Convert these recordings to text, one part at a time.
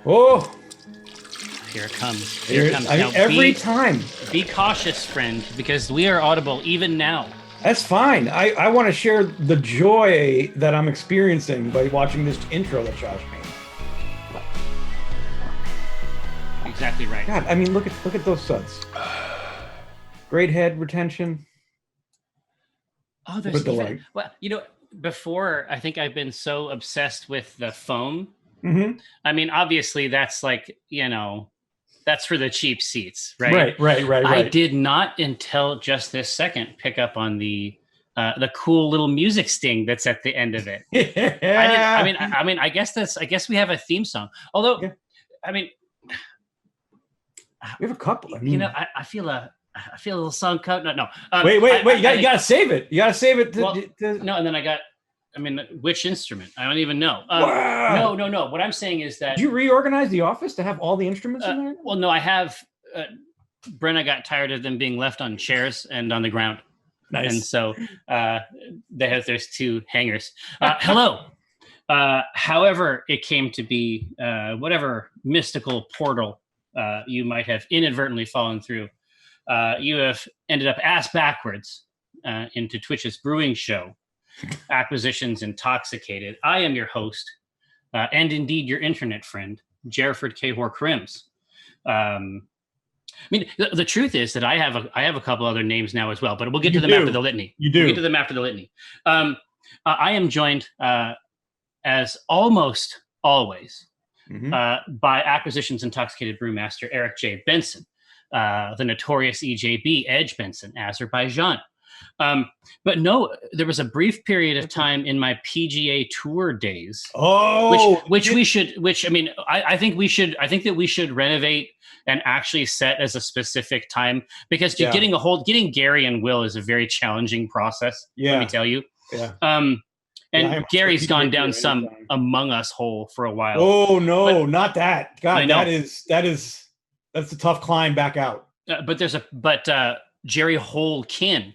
Oh, Here it comes. Here it comes. I mean, Now, every time. be cautious, friend, because we are audible even now. That's fine. I want to share the joy that I'm experiencing by watching this intro that Josh made. Exactly right. God, I mean, look at those suds. Great head retention. Oh, there's With the even, light. well, before I think I've been so obsessed with the foam. Mm-hmm. I mean, obviously that's like, that's for the cheap seats, right? Right. I did not until just this second pick up on the cool little music sting that's at the end of it. I didn't. I mean, I guess we have a theme song. Although, Yeah. I mean, We have a couple. I mean, I feel a little song cut. No. wait. You gotta save it. You gotta save it. No, and then I mean, which instrument? I don't even know. Wow. No. What I'm saying is that Did you reorganize the office to have all the instruments in there? well, no, I have. Brenna got tired of them being left on chairs and on the ground. Nice. And so there's two hangers. Hello. However it came to be, whatever mystical portal you might have inadvertently fallen through, you have ended up ass backwards into Twitch's brewing show, Acquisitions Intoxicated. I am your host, and indeed your internet friend, Jerford Cahor Crims. I mean, the truth is that I have a couple other names now as well, but we'll get to them after the litany. You do. We'll get to them after the litany. I am joined, as almost always, by Acquisitions Intoxicated Brewmaster Eric J. Benson, the notorious EJB Edge Benson, Azerbaijan. But no, there was a brief period of time in my PGA Tour days. Oh, which I mean, I think that we should renovate and actually set as a specific time, because getting Gary and Will is a very challenging process. Yeah. Let me tell you. Yeah. And Gary's gone down some Among Us hole for a while. Oh no, not that. God, I know. that's a tough climb back out. But Jerry Holkin,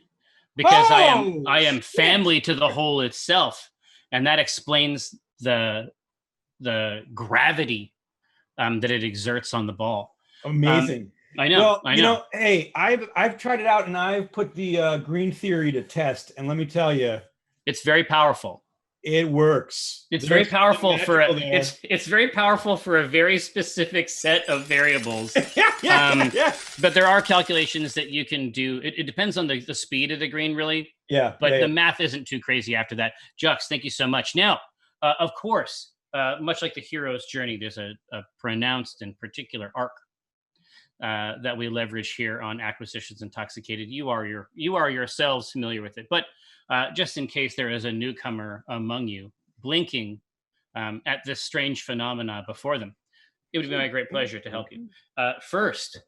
because I am family to the hole itself, and that explains the gravity that it exerts on the ball. Amazing. I know. Hey, I've tried it out, and I've put the green theory to test, and let me tell you, it's very powerful. It works. It's very powerful for it's very powerful for a very specific set of variables. But there are calculations that you can do. It depends on the speed of the green, really. Yeah. But the math isn't too crazy after that. Jux, thank you so much. Now, of course, much like the hero's journey, there's a pronounced and particular arc that we leverage here on Acquisitions Intoxicated. You are yourselves familiar with it, but just in case there is a newcomer among you blinking at this strange phenomena before them, it would be my great pleasure to help you. First,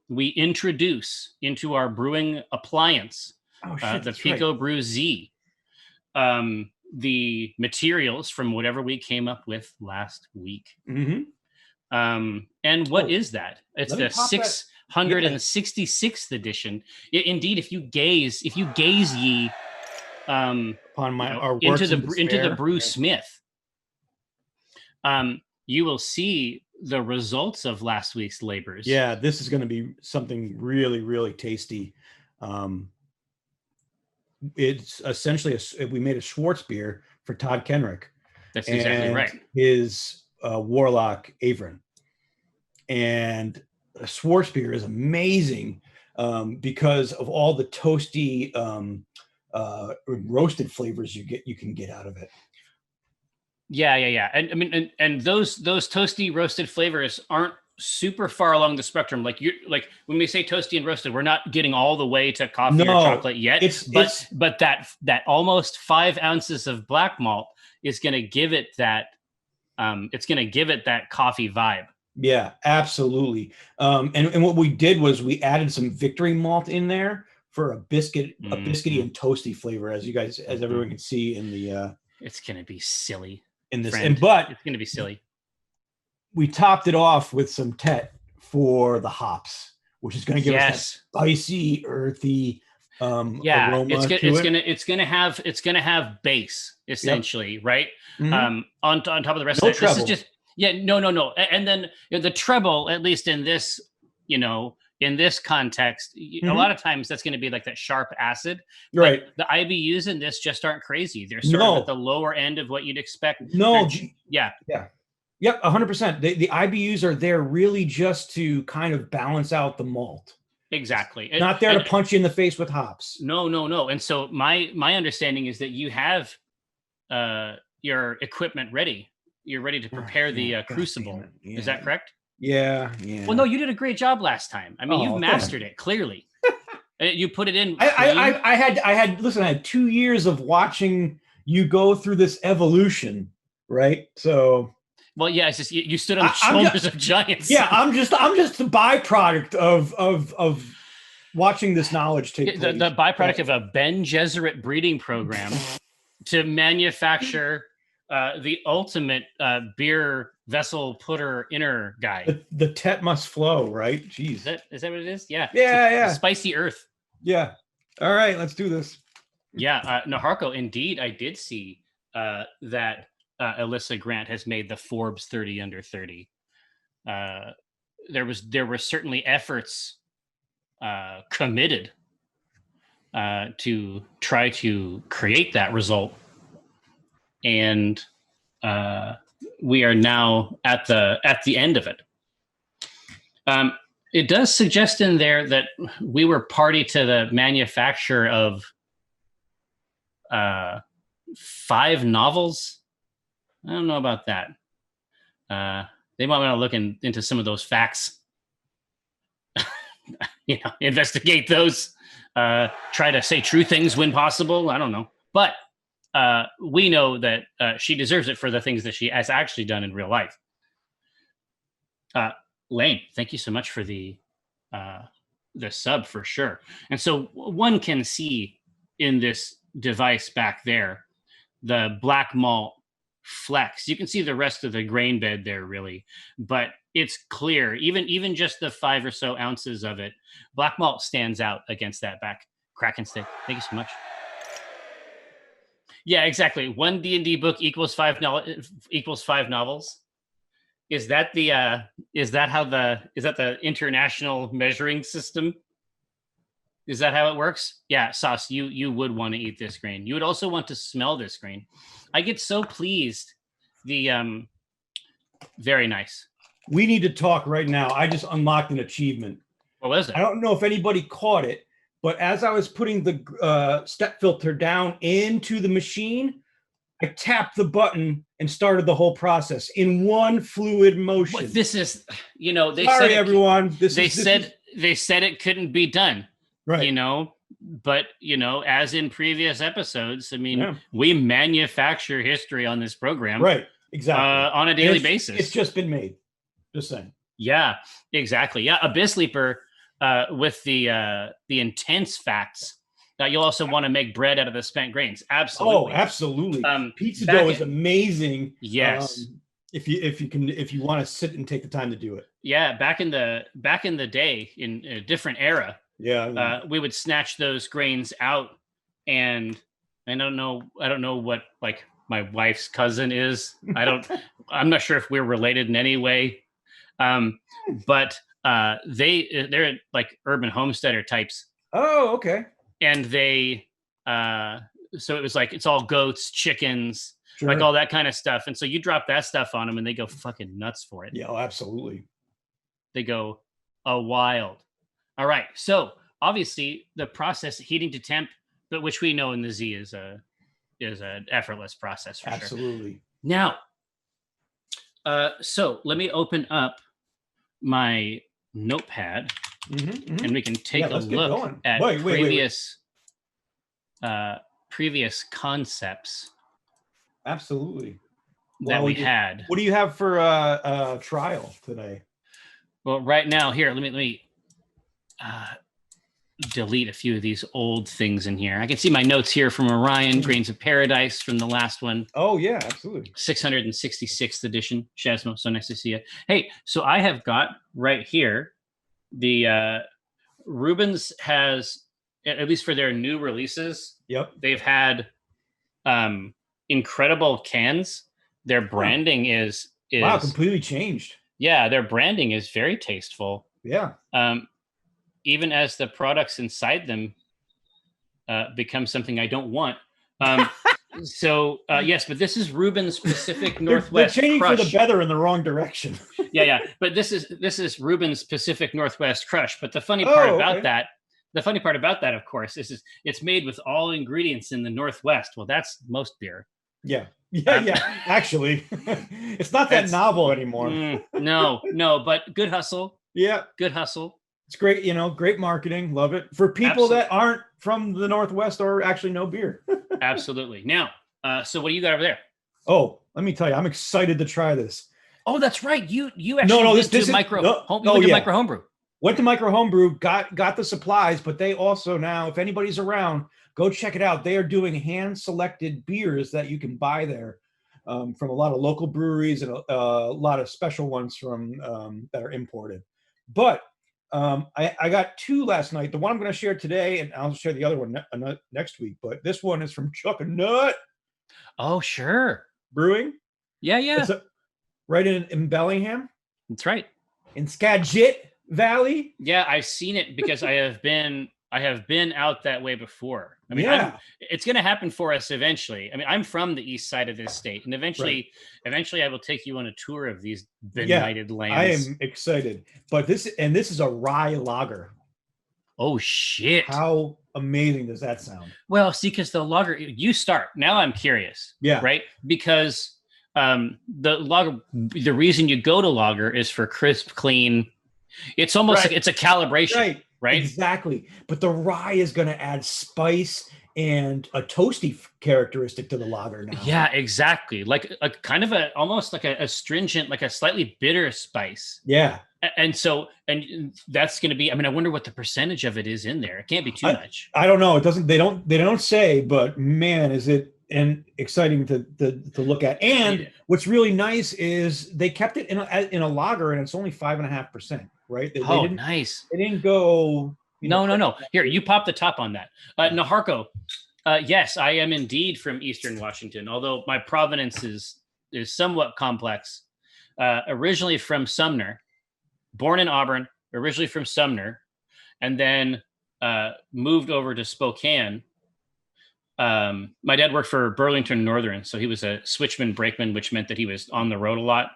we introduce into our brewing appliance, the Pico Brew Z, the materials from whatever we came up with last week. And what is that? It's the 666th edition. Indeed, if you gaze ye upon our into the brew smith, you will see the results of last week's labors. Yeah, this is going to be something really, really tasty. It's essentially we made a Schwartz beer for Todd Kenrick. That's exactly right. His Warlock Avron. And a Schwartz beer is amazing because of all the toasty roasted flavors you can get out of it. Yeah. And I mean, and those toasty roasted flavors aren't super far along the spectrum. Like when we say toasty and roasted, we're not getting all the way to coffee or chocolate yet. But that almost 5 ounces of black malt is going to give it that. It's going to give it that coffee vibe. Yeah, absolutely. And what we did was we added some Victory malt in there for a biscuity and toasty flavor, as everyone can see in the. It's going to be silly in this, but it's going to be silly. We topped it off with some Tet for the hops, which is going to give us that spicy, earthy aroma. It's going to have base essentially, right? On top of the rest of it. Yeah, no. And then the treble, at least in this, in this context, a lot of times that's going to be like that sharp acid. Right. The IBUs in this just aren't crazy. They're sort of at the lower end of what you'd expect. No. Yeah. Yep, 100%. The IBUs are there really just to kind of balance out the malt. Exactly. Not there to punch you in the face with hops. No. And so my understanding is that you have your equipment ready. You're ready to prepare the crucible. Yeah. Is that correct? Yeah. Well, no, you did a great job last time. I mean, you've mastered it clearly. You put it in. I had 2 years of watching you go through this evolution, right? So. Well, yeah, it's just you stood on the shoulders of giants. Yeah, I'm just the byproduct of watching this knowledge take place. The byproduct of a Ben Gesserit breeding program to manufacture the ultimate beer vessel putter inner guy. The Tet must flow, right? Jeez. Is that what it is? Yeah. Yeah. Spicy earth. Yeah. All right, let's do this. Yeah. Naharko, indeed, I did see that Alyssa Grant has made the Forbes 30 under 30. There were certainly efforts committed to try to create that result. And we are now at the end of it. It does suggest in there that we were party to the manufacture of 5 novels. I don't know about that. They might want to look into some of those facts. Investigate those. Try to say true things when possible. I don't know. But we know that she deserves it for the things that she has actually done in real life. Lane, thank you so much for the sub for sure. And so one can see in this device back there, the black malt flex. You can see the rest of the grain bed there really, but it's clear. Even just the 5 or so ounces of it, black malt stands out against that back Kraken stick. Thank you so much. Yeah, exactly. 1 D&D book equals 5 novels. Is that the international measuring system? Is that how it works? Yeah, Sauce, you would want to eat this grain. You would also want to smell this grain. I get so pleased. Very nice. We need to talk right now. I just unlocked an achievement. What was it? I don't know if anybody caught it, but as I was putting the step filter down into the machine, I tapped the button and started the whole process in one fluid motion. Well, this is, they Sorry, said everyone. They said it couldn't be done. Right. But as in previous episodes, I mean, we manufacture history on this program. Right. Exactly. On a daily basis. It's just been made. Just saying. Yeah, exactly. Yeah. Abyss Leaper with the intense facts. You'll also want to make bread out of the spent grains. Absolutely. Oh, absolutely. Pizza dough is amazing. Yes. If you want to sit and take the time to do it. Yeah. Back in the day, in a different era. Yeah. We would snatch those grains out, and I don't know what like my wife's cousin is. I'm not sure if we're related in any way. But they're like urban homesteader types. Oh, okay. And they, so it was like, it's all goats, chickens, Sure. like all that kind of stuff. And so you drop that stuff on them and they go fucking nuts for it. Yeah, absolutely. They go wild. All right. So obviously the process heating to temp, but which we know in the Z is an effortless process for absolutely. Sure. Now, so let me open up my notepad. And we can take a look at previous concepts. Absolutely. That we had. What do you have for trial today? Well, right now, here, let me delete a few of these old things in here. I can see my notes here from Orion, Grains of Paradise from the last one. Oh, yeah, absolutely. 666th edition. Shazmo, so nice to see you. Hey, so I have got right here the Rubens has, at least for their new releases, they've had incredible cans. Their branding is Wow, is, completely changed. yeah, their branding is very tasteful. Yeah. Even as the products inside them become something I don't want. Um, so yes, but this is Reuben's Pacific They're Northwest changing for the Crush. better in the wrong direction. Yeah. But this is Reuben's Pacific Northwest Crush. But the funny part Oh, about okay. that, of course, is it's made with all ingredients in the Northwest. Well, that's most beer. Yeah. Um, Actually, it's not that That's novel anymore. no, but good hustle. Yeah. Good hustle. It's great, great marketing. Love it. For people that aren't from the Northwest or actually know beer. Absolutely. Now, so what do you got over there? Oh, let me tell you, I'm excited to try this. Oh, that's right. You actually went to micro homebrew. Went to micro homebrew, got the supplies, but they also now, if anybody's around, go check it out. They are doing hand selected beers that you can buy there from a lot of local breweries and a lot of special ones from that are imported. But I got two last night. The one I'm going to share today, and I'll share the other one next week. But this one is from Chuck and Nut. Oh, sure. Brewing. Yeah. It's right in Bellingham. That's right. In Skagit Valley. Yeah, I've seen it because I have been out that way before. I mean, it's going to happen for us eventually. I mean, I'm from the east side of this state, and eventually I will take you on a tour of these benighted lands. I am excited. But this is a rye lager. Oh shit! How amazing does that sound? Well, see, because the lager, you start. Now I'm curious. Yeah. Right? Because the lager, the reason you go to lager is for crisp, clean. It's almost like it's a calibration. Right? Exactly. But the rye is going to add spice and a toasty characteristic to the lager now. Yeah, exactly. Like a kind of almost like a astringent, like a slightly bitter spice. Yeah. And that's going to be, I mean, I wonder what the percentage of it is in there. It can't be too much. I don't know. It doesn't, they don't say, but man, is it exciting to look at. And what's really nice is they kept it in a lager and it's only 5.5%. Right? Nice. They didn't go. No. Here, you pop the top on that. Naharko, yes, I am indeed from Eastern Washington, although my provenance is somewhat complex. Originally from Sumner, born in Auburn, originally from Sumner, and then moved over to Spokane. My dad worked for Burlington Northern, so he was a switchman brakeman, which meant that he was on the road a lot.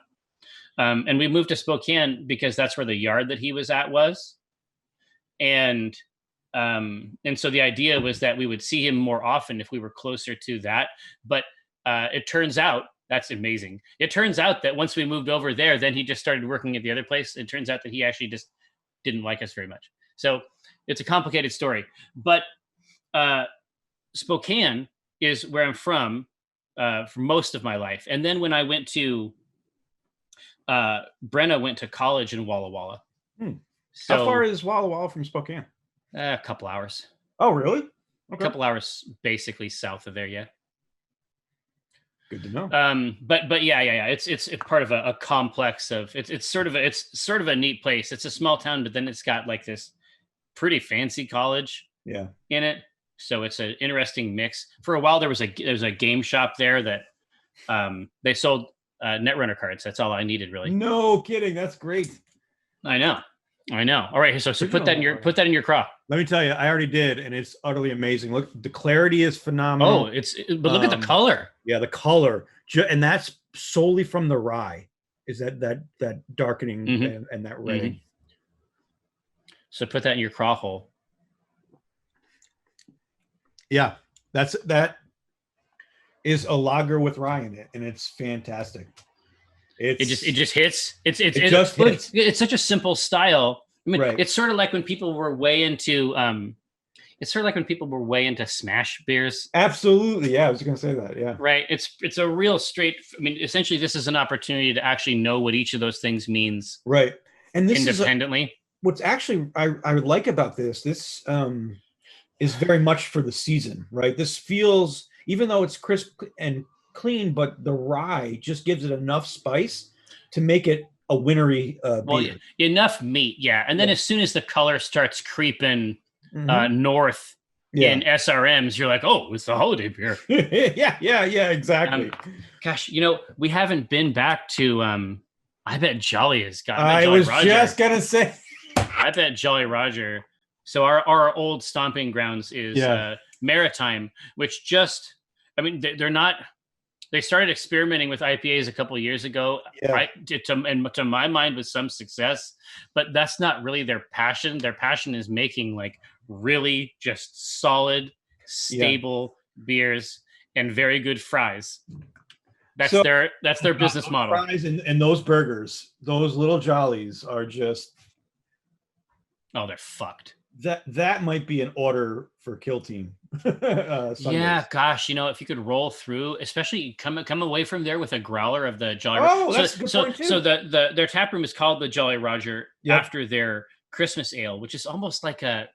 And we moved to Spokane because that's where the yard that he was at was. And so the idea was that we would see him more often if we were closer to that. But it turns out, that's amazing. It turns out that once we moved over there, then he just started working at the other place. It turns out that he actually just didn't like us very much. So it's a complicated story. But Spokane is where I'm from for most of my life. And then when I went to Brenna went to college in Walla Walla. So, how far is Walla Walla from Spokane? A couple hours. Oh, really? Okay. A couple hours, basically south of there. Yeah. Good to know. But yeah. It's part of a complex of it's sort of a neat place. It's a small town, but then it's got like this pretty fancy college. Yeah. In it, so it's an interesting mix. For a while, there was a game shop there that they sold Netrunner cards. That's all I needed, really. No kidding. That's great. I know. All right. So put that in your craw. Let me tell you, I already did, and it's utterly amazing. Look, the clarity is phenomenal. But look at the color. Yeah, the color, and that's solely from the rye. Is that darkening and that red? Mm-hmm. So put that in your craw hole. Yeah, that is a lager with rye in it, and it's fantastic. It just hits. It just hits. It's such a simple style. I mean, right. It's sort of like when people were way into smash beers. Absolutely, yeah. I was going to say that. Yeah. Right. It's a real straight. I mean, essentially, this is an opportunity to actually know what each of those things means. Right. And this independently. What's actually I like about this is very much for the season, right? This feels, even though it's crisp and clean, but the rye just gives it enough spice to make it a wintry beer. Enough meat, yeah. And then as soon as the color starts creeping north, in SRMs, you're like, oh, it's the holiday beer. yeah, exactly. Gosh, we haven't been back to. I bet Jolly has got. I Jolly was Roger. just gonna say. I bet Jolly Roger. So our old stomping grounds is Maritime, which just. I mean, they're not. They started experimenting with IPAs a couple of years ago, to my mind, with some success. But that's not really their passion. Their passion is making like really just solid, stable beers and very good fries. That's their business model. Fries and those burgers, those little Jollies are just. Oh, they're fucked. That might be an order for Kill Team. Yeah, gosh, if you could roll through, especially come away from there with a growler of the Jolly. Oh, that's a good point too. So their tap room is called the Jolly Roger after their Christmas ale, which is almost like a.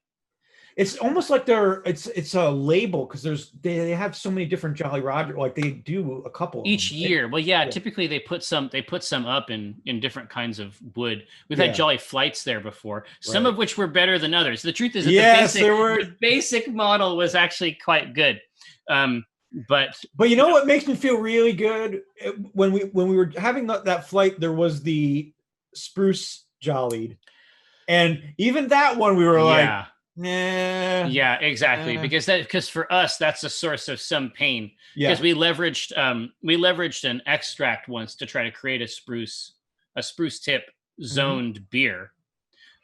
It's almost like it's a label because they have so many different Jolly Roger, like they do a couple each year. Well, typically they put some up in different kinds of wood. We've had Jolly Flights there before, some of which were better than others. The truth is that the basic model was actually quite good. But you know what makes me feel really good when we were having that flight, there was the spruce Jollied, and even that one we were like. Yeah, exactly. Because for us, that's a source of some pain. Because we leveraged an extract once to try to create a spruce tip zoned beer.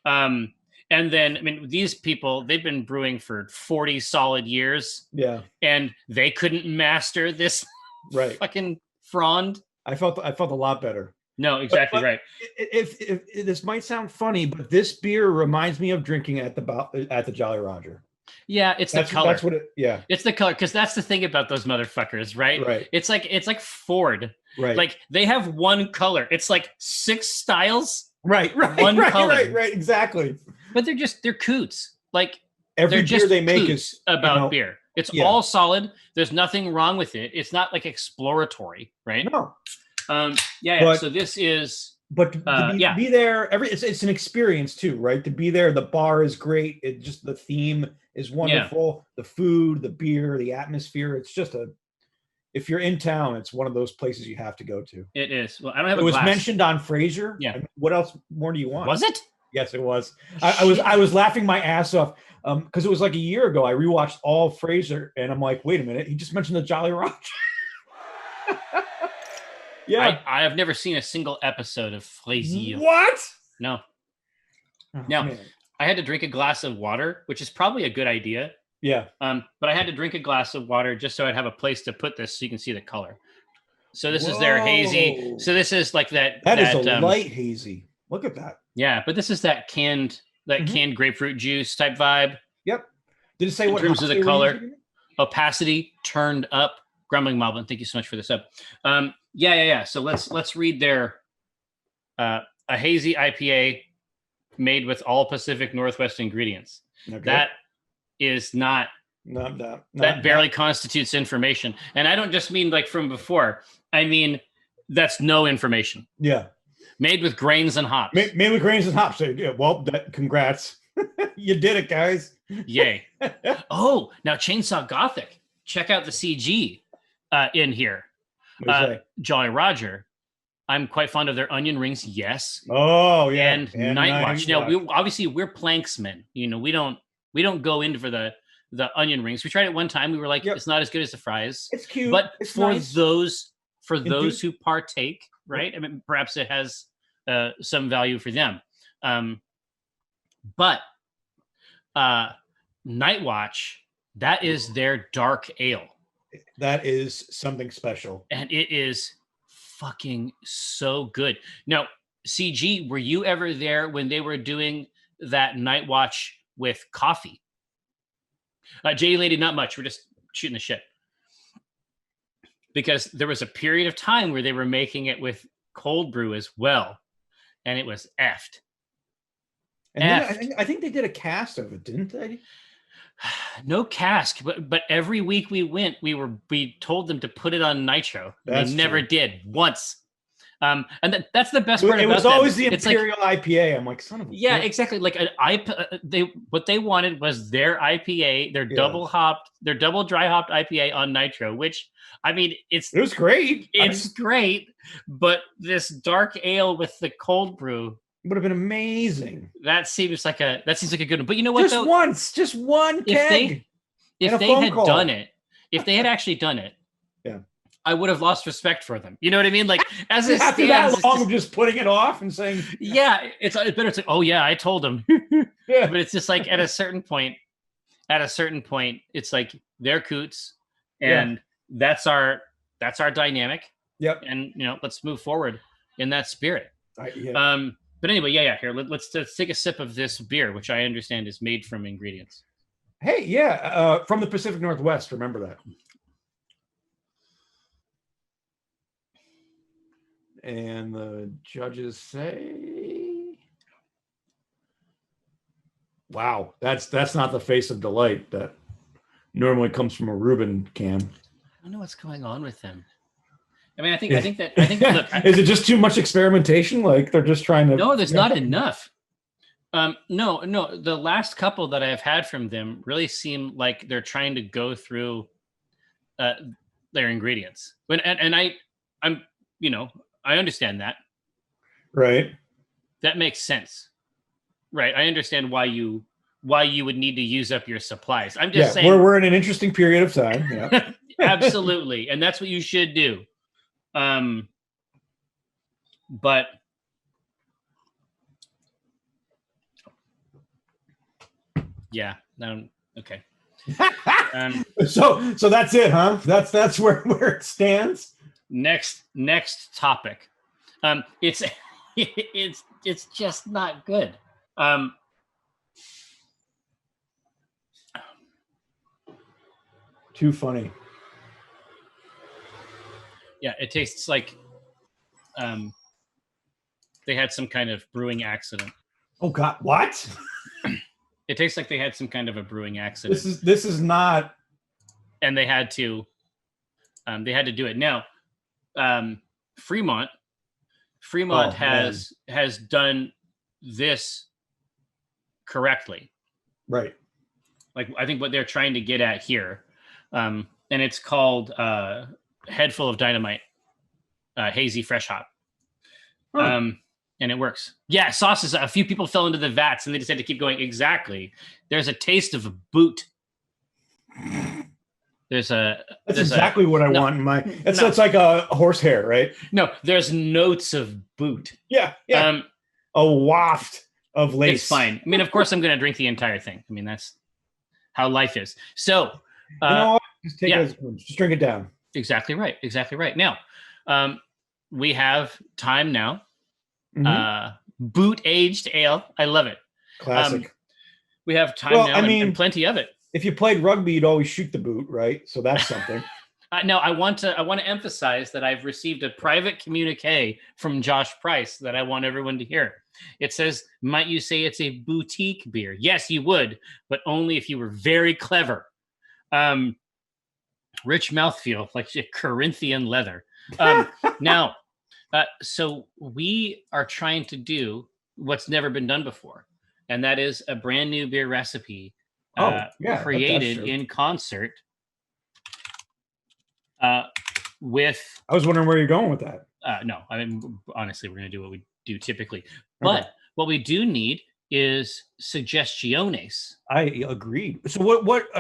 And then, I mean, these people, they've been brewing for 40 solid years. Yeah. And they couldn't master this fucking frond. I felt a lot better. No, exactly right. If this might sound funny, but this beer reminds me of drinking at the Jolly Roger. Yeah, it's the color. That's what it. Yeah, it's the color, because that's the thing about those motherfuckers, right? Right. It's like Ford. Right. Like they have one color. It's like 6 styles. Right. One color. Right. Exactly. But they're coots. Like every beer they make is about beer. It's all solid. There's nothing wrong with it. It's not like exploratory, right? No. So this is, but to be there, it's an experience too, right? To be there, the bar is great. The theme is wonderful. The food, the beer, the atmosphere. It's just if you're in town, it's one of those places you have to go to. It is. Well, I don't have. It was mentioned on Frasier. Yeah. I mean, what else more do you want? Was it? Yes, it was. I was laughing my ass off because it was like a year ago. I rewatched all Frasier, and I'm like, wait a minute, he just mentioned the Jolly Roger. Yeah, I have never seen a single episode of Frasier. What? No. Man. I had to drink a glass of water, which is probably a good idea. Yeah. But I had to drink a glass of water just so I'd have a place to put this, so you can see the color. So this is their hazy. So this is like that. That is a light hazy. Look at that. Yeah, but this is that canned grapefruit juice type vibe. Yep. Did it say what in terms of the color? Opacity turned up. Grumbling Moblin, thank you so much for this up. Yeah. So let's read their a hazy IPA made with all Pacific Northwest ingredients. Okay. That is not that barely constitutes information. And I don't just mean like from before. I mean that's no information. Yeah. Made with grains and hops. Made with grains and hops. So, yeah, well, congrats. You did it, guys. Yay. Oh, now Chainsaw Gothic. Check out the CG. In here, Jolly Roger. I'm quite fond of their onion rings. Yes. Oh yeah. And Night Watch. Now we're planksmen. We don't go in for the onion rings. We tried it one time. We were like, it's not as good as the fries. It's cute. But it's for nice. those who partake, right? I mean, perhaps it has some value for them. But Night Watch, that is their dark ale. That is something special. And it is fucking so good. Now, CG, were you ever there when they were doing that Night Watch with coffee? JD Lady, not much. We're just shooting the shit. Because there was a period of time where they were making it with cold brew as well. And it was effed. And then I think they did a cast of it, didn't they? No cask, but every week we went, we told them to put it on nitro. They never did once. And that's the best part It about was always them. the Imperial IPA. I'm like, son of a bitch. Exactly. Like what they wanted was their IPA, their double dry hopped IPA on nitro, which I mean, it was great. It's great, but this dark ale with the cold brew would have been amazing. That seems like a good one. But you know what? Just one keg. If they had done it, if they had actually done it, I would have lost respect for them. You know what I mean? Like as it after stands, that long of just putting it off and saying, it's better. It's like, oh yeah, I told them. But it's just like at a certain point, it's like they're coots, and that's our dynamic. Yep. And let's move forward in that spirit. Yeah. But anyway, here let's take a sip of this beer, which I understand is made from ingredients. Hey, from the Pacific Northwest. Remember that. And the judges say, "Wow, that's not the face of delight that normally comes from a Reuben can." I don't know what's going on with them. I mean, I think look, is it just too much experimentation? Like they're just trying to. No, there's not enough. No. The last couple that I've had from them really seem like they're trying to go through their ingredients. I understand that. Right. That makes sense. Right. I understand why you would need to use up your supplies. I'm just saying we're in an interesting period of time. Yeah. Absolutely. And that's what you should do. But yeah, no, okay. So that's it, huh? That's where it stands. Next topic. It's just not good. Too funny. Yeah, it tastes like they had some kind of brewing accident. Oh God, what? It tastes like they had some kind of a brewing accident. This is not. And they had to do it. Now, Fremont has done this correctly. Right. Like I think what they're trying to get at here, and it's called Head Full of Dynamite, hazy fresh hop. Huh. And it works. Yeah, sauces. A few people fell into the vats, and they just had to keep going. Exactly. There's a taste of a boot. That's exactly what I want in my. It's like a horsehair, right? No, there's notes of boot. Yeah. A waft of lace. It's fine. I mean, of course, I'm going to drink the entire thing. I mean, that's how life is. So, you know what? Just drink it down. Exactly right. Now, we have time now. Mm-hmm. Boot aged ale. I love it. Classic. We have time now, and plenty of it. If you played rugby, you'd always shoot the boot, right? So that's something. No, I want to emphasize that I've received a private communique from Josh Price that I want everyone to hear. It says, "Might you say it's a boutique beer?" Yes, you would, but only if you were very clever. Rich mouthfeel, like Corinthian leather. Now, so we are trying to do what's never been done before, and that is a brand new beer recipe created in concert with. I was wondering where you're going with that. No, I mean, honestly, we're going to do what we do typically, but what we do need is suggestiones. I agree. So what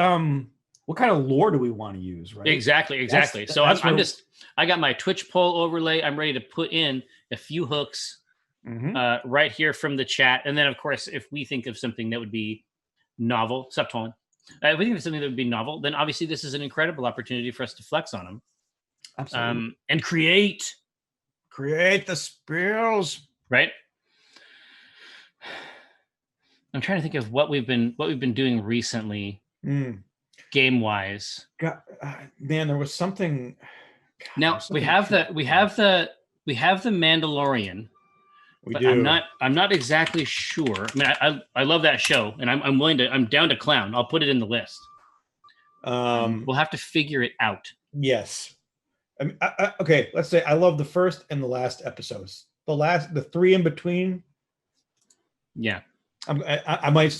kind of lore do we want to use, right? Exactly. So I got my Twitch poll overlay. I'm ready to put in a few hooks right here from the chat. And then, of course, if we think of something that would be novel, subtone, if we think of something that would be novel, then obviously this is an incredible opportunity for us to flex on them. Absolutely. And create the spills. Right. I'm trying to think of what we've been doing recently. Game wise, man, there was something. Now we have the Mandalorian. We do. I'm not exactly sure. I mean, I love that show, and I'm down to clown. I'll put it in the list. We'll have to figure it out. Yes. I mean, okay, let's say I love the first and the last episodes. The three in between. Yeah. I might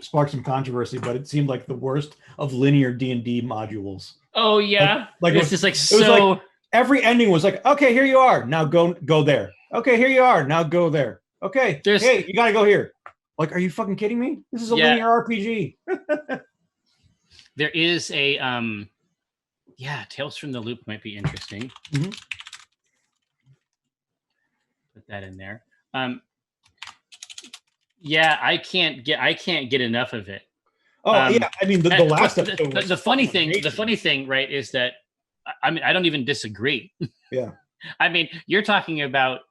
spark some controversy, but it seemed like the worst of linear D&D modules. Oh yeah, like it's just like it was so. Like every ending was like, okay, here you are, now go there. Okay, here you are, now go there. Okay, hey, you gotta go here. Like, are you fucking kidding me? This is a linear RPG. There is a Tales from the Loop might be interesting. Mm-hmm. Put that in there. Yeah, I can't get enough of it. Oh yeah, I mean the last episode. The funny thing, right, is that I mean I don't even disagree. Yeah. I mean, you're talking about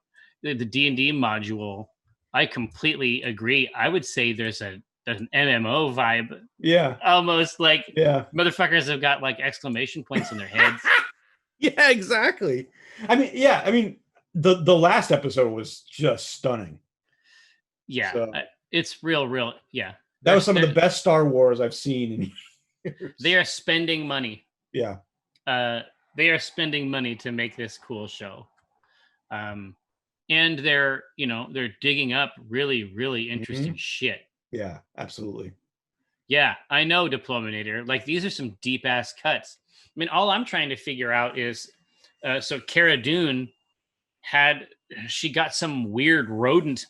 the D&D module. I completely agree. I would say there's an MMO vibe. Yeah. Almost like motherfuckers have got like exclamation points in their heads. Yeah, exactly. I mean, the last episode was just stunning. Yeah, so, it's real. Yeah, that was some of the best Star Wars I've seen in years. They are spending money. Yeah. They are spending money to make this cool show. And they're digging up really interesting shit. Yeah, absolutely. Yeah, I know, Diplominator. Like, these are some deep ass cuts. I mean, all I'm trying to figure out is so Cara Dune she got some weird rodent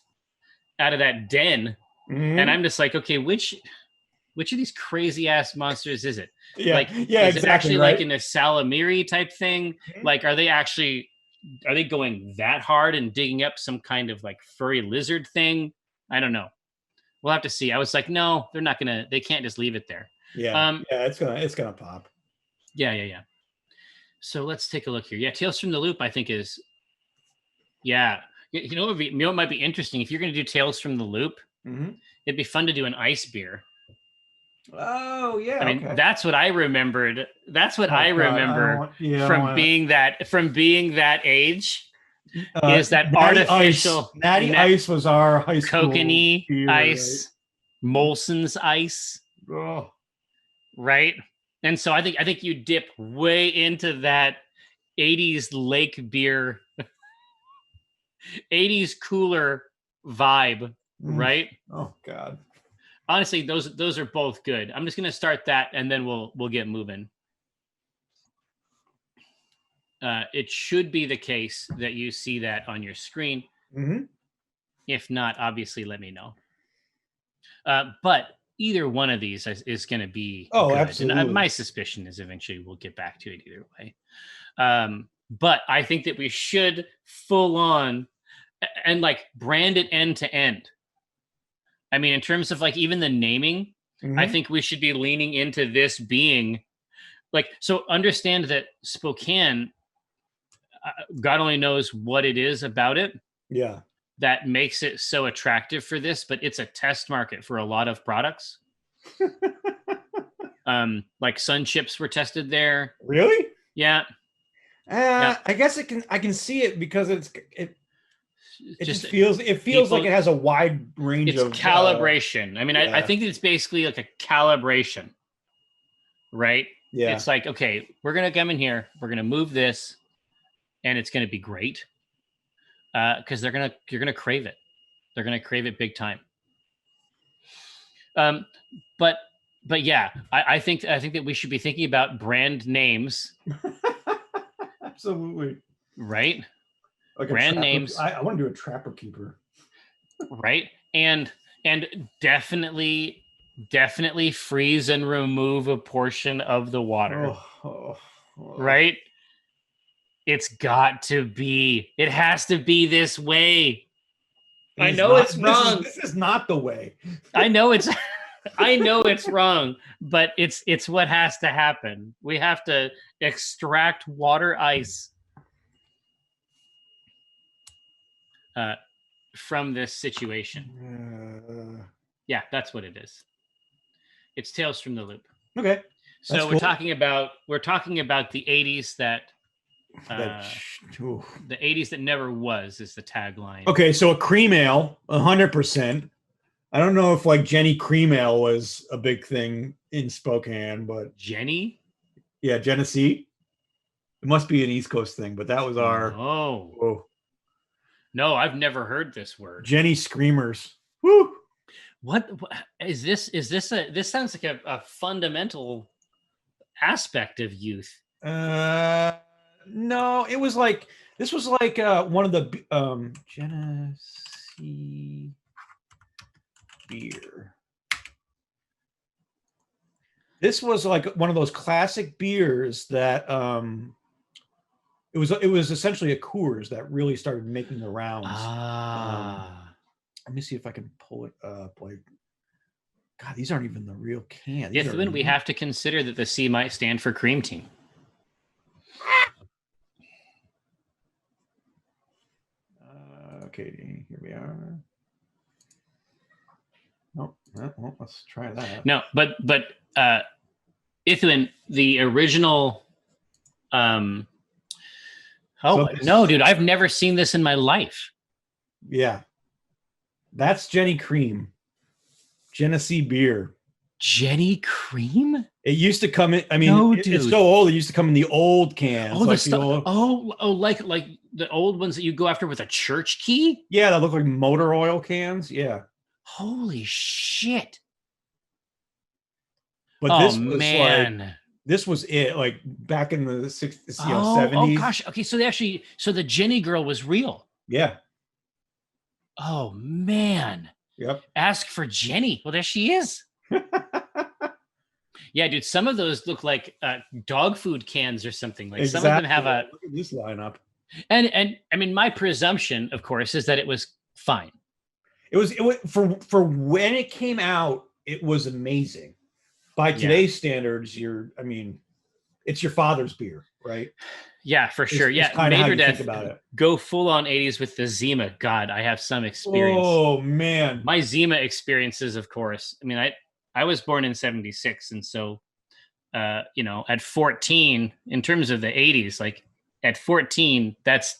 out of that den, and I'm just like, okay, which of these crazy ass monsters is it? Yeah, like, is exactly, it actually right? like in a Salamiri type thing? Like, are they going that hard and digging up some kind of like furry lizard thing? I don't know. We'll have to see. I was like, no, they're not gonna. They can't just leave it there. Yeah, it's gonna pop. Yeah. So let's take a look here. Yeah, Tales from the Loop, I think is. Yeah, you know what might be interesting if you're going to do Tales from the Loop. It'd be fun to do an ice beer. Oh yeah, I mean, that's what I remembered. That's what I remember from being that age. Is that Natty artificial ice. Natty Ice was our high school Kokanee ice, right? Molson's ice, right? And so I think you dip way into that 80s lake beer, 80s cooler vibe, right? Oh God. Honestly, those are both good. I'm just gonna start that, and then we'll get moving. It should be the case that you see that on your screen. If not, obviously, let me know. But either one of these is going to be good. Absolutely. And my suspicion is eventually we'll get back to it either way. But I think that we should full on and like brand it end to end. I mean, in terms of like even the naming, I think we should be leaning into this being like, so understand that Spokane, God only knows what it is about it. Yeah. That makes it so attractive for this, but it's a test market for a lot of products. Like Sun Chips were tested there. Really? Yeah. I guess I can see it because it just feels like it has a wide range of calibration. I mean, I think it's basically like a calibration, right? Yeah. It's like, okay, we're gonna come in here, we're gonna move this, and it's gonna be great. Because you're gonna crave it. They're gonna crave it big time. But yeah, I think that we should be thinking about brand names. Absolutely. Right. Like brand names. I want to do a Trapper Keeper. Right. And definitely freeze and remove a portion of the water. Right. It has to be this way. I know it's wrong. This is not the way. I know it's wrong, but it's what has to happen. We have to extract water ice from this situation. Yeah, that's what it is. It's Tales from the Loop. Okay. So we're talking about the 80s that the 80s that never was is the tagline. Okay, so a cream ale, 100%. I don't know if like Jenny cream ale was a big thing in Spokane, but Jenny? Yeah, Genesee. It must be an East Coast thing, but that was our. Oh. Whoa. No, I've never heard this word. Jenny Screamers. Woo! What is this? This sounds like a fundamental aspect of youth. No, it was like this was like one of the Genesee beer. This was like one of those classic beers that it was essentially a Coors that really started making the rounds. Let me see if I can pull it up. Like, God, these aren't even the real can. Ithwin, we have to consider that the C might stand for cream team. Okay, here we are. Oh, well, let's try that. No, but Ithwin, the original. No, dude, I've never seen this in my life. Yeah, that's Jenny Cream, Genesee beer. Jenny Cream? It used to come in. I mean, it's so old. It used to come in the old cans. Oh, like like the old ones that you go after with a church key? Yeah, that look like motor oil cans. Yeah. Holy shit! But this was like this was it. Like back in the 60s, 70s. Oh gosh. Okay, so the Jenny girl was real. Yeah. Oh man. Yep. Ask for Jenny. Well, there she is. Yeah, dude. Some of those look like dog food cans or something. Like Some of them have a. Look at this lineup. And I mean, my presumption, of course, is that it was fine. It was for when it came out, it was amazing. By today's standards, it's your father's beer, right? Yeah, for sure. It's kind of how you think about it. Go full on 80s with the Zima. God, I have some experience. Oh man, my Zima experiences, of course. I mean, I was born in 76, and so at 14, in terms of the 80s, like at 14, that's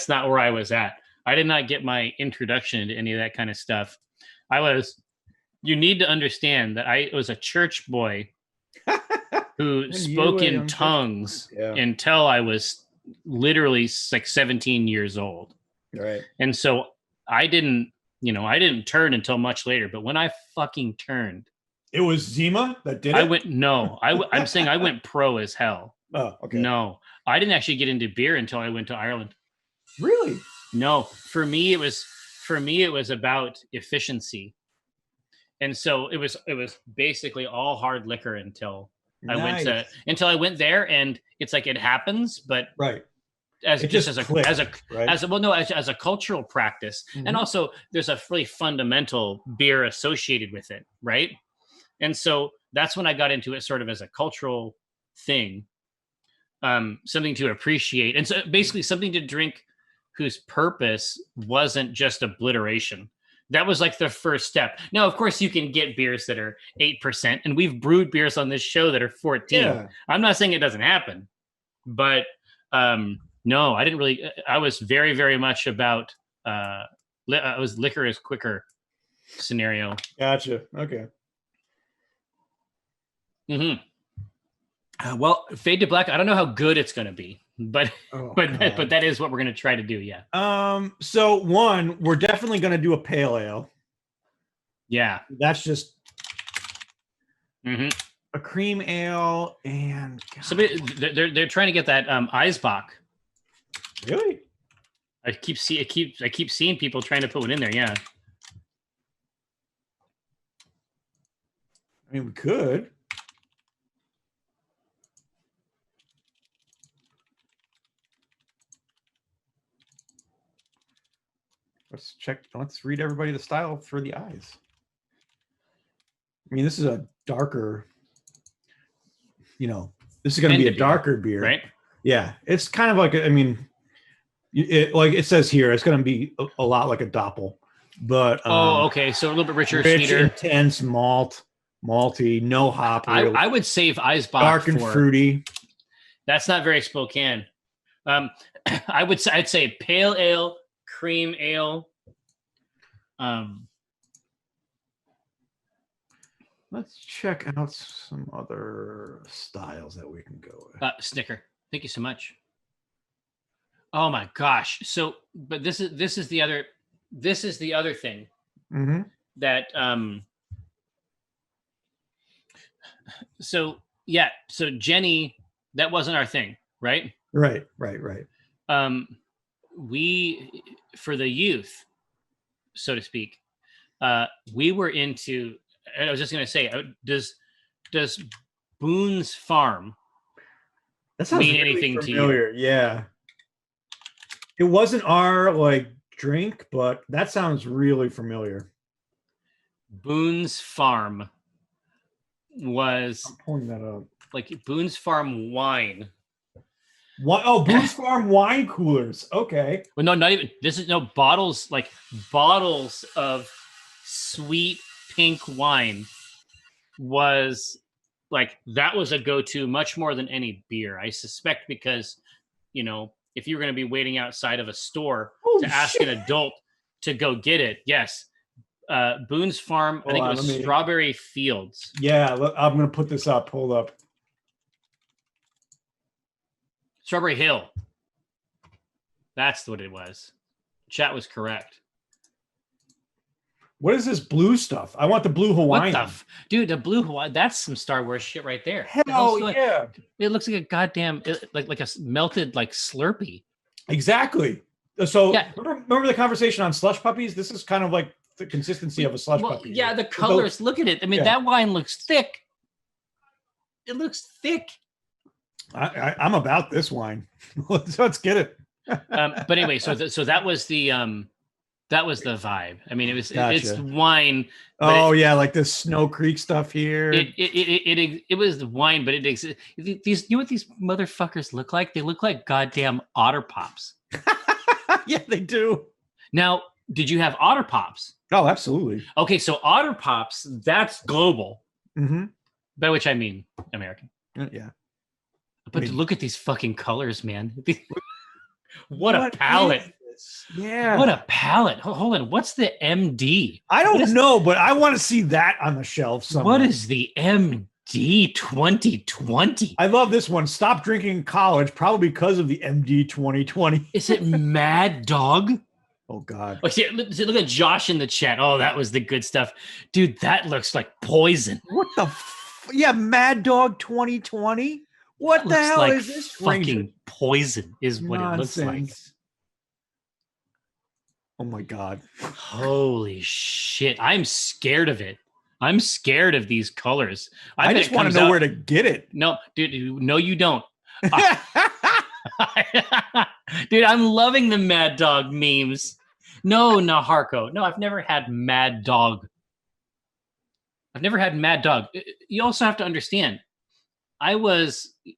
not where I was at. I did not get my introduction into any of that kind of stuff. You need to understand that I was a church boy who spoke in tongues until I was literally like 17 years old. Right. And so I didn't turn until much later, but when I fucking turned, it was Zima that did it? I'm saying I went pro as hell. Oh, okay. No, I didn't actually get into beer until I went to Ireland. Really? No, for me it was about efficiency. And so it was basically all hard liquor until I went there, and it's like it happens, but right. As a cultural practice. Mm-hmm. And also there's a really fundamental beer associated with it, right? And so that's when I got into it sort of as a cultural thing, something to appreciate. And so basically something to drink whose purpose wasn't just obliteration. That was like the first step. Now, of course, you can get beers that are 8%, and we've brewed beers on this show that are 14. Yeah. I'm not saying it doesn't happen, but no, I didn't really. I was very, very much about. I was liquor is quicker scenario. Gotcha. Okay. Mm-hmm. Well, Fade to Black. I don't know how good it's going to be, but that is what we're going to try to do. Yeah. So we're definitely going to do a pale ale. Yeah. That's just a cream ale, and so they're trying to get that Eisbach. Really? I keep seeing people trying to put one in there. Yeah. I mean, we could. Let's check. Let's read everybody the style for the eyes. I mean, this is a darker. This is going to be a darker beer, right? Yeah, it's kind of like like it says here, it's going to be a lot like a Doppel, but okay, so a little bit richer, rich, sweeter, intense, malty, no hop. Really. I would save Eisbach dark and fruity. That's not very Spokane. I'd say pale ale, cream ale. Let's check out some other styles that we can go with. Snicker. Thank you so much. Oh my gosh. So, but this is the other thing that so yeah, so Jenny, that wasn't our thing, right? Right. We, for the youth, so to speak, we were into, I was just going to say, does Boone's Farm that sounds mean really anything familiar. to you? Yeah. It wasn't our like drink, but that sounds really familiar. Boone's Farm was I'm pulling that up. like Boone's Farm wine. What? Oh, Boone's Farm wine coolers. Okay. Well, no, not even. This is no bottles, like bottles of sweet pink wine was like, that was a go-to much more than any beer. I suspect because, you know, if you're going to be waiting outside of a store to ask an adult to go get it, yes. Boone's Farm, I think it was Strawberry Fields. Yeah, I'm going to put this up. Hold up. Strawberry Hill. That's what it was. Chat was correct. What is this blue stuff? I want the blue Hawaiian. What the dude, the blue Hawaiian, that's some Star Wars shit right there. Hell yeah. It looks like a goddamn, like a melted like Slurpee. Exactly. So yeah. remember the conversation on slush puppies? This is kind of like the consistency of a slush puppy. Yeah, the colors, look at it. I mean, that wine looks thick. It looks thick. I'm about this wine. Let's get it. But anyway, so that was the vibe. I mean, it's wine. Oh yeah, like this Snow Creek stuff here. It was the wine, but these, you know what these motherfuckers look like? They look like goddamn Otter Pops. Yeah, they do. Now, did you have Otter Pops? Oh, absolutely. Okay, so Otter Pops, that's global. Mm-hmm. By which I mean American. Yeah. But look at these fucking colors, man. What a palette. Yeah. What a palette. Hold on. What's the MD? I don't know, but I want to see that on the shelf somewhere. What is the MD 2020? I love this one. Stop drinking in college, probably because of the MD 2020. Is it Mad Dog? Oh, God. Oh, see, look at Josh in the chat. Oh, that was the good stuff. Dude, that looks like poison. What the yeah, Mad Dog 2020? What the hell is this? Fucking poison is what it looks like. Oh my God. Holy shit. I'm scared of it. I'm scared of these colors. I just want to know where to get it. No, dude, no, you don't. Dude, I'm loving the Mad Dog memes. No, Naharko. No, I've never had Mad Dog. I've never had Mad Dog. You also have to understand,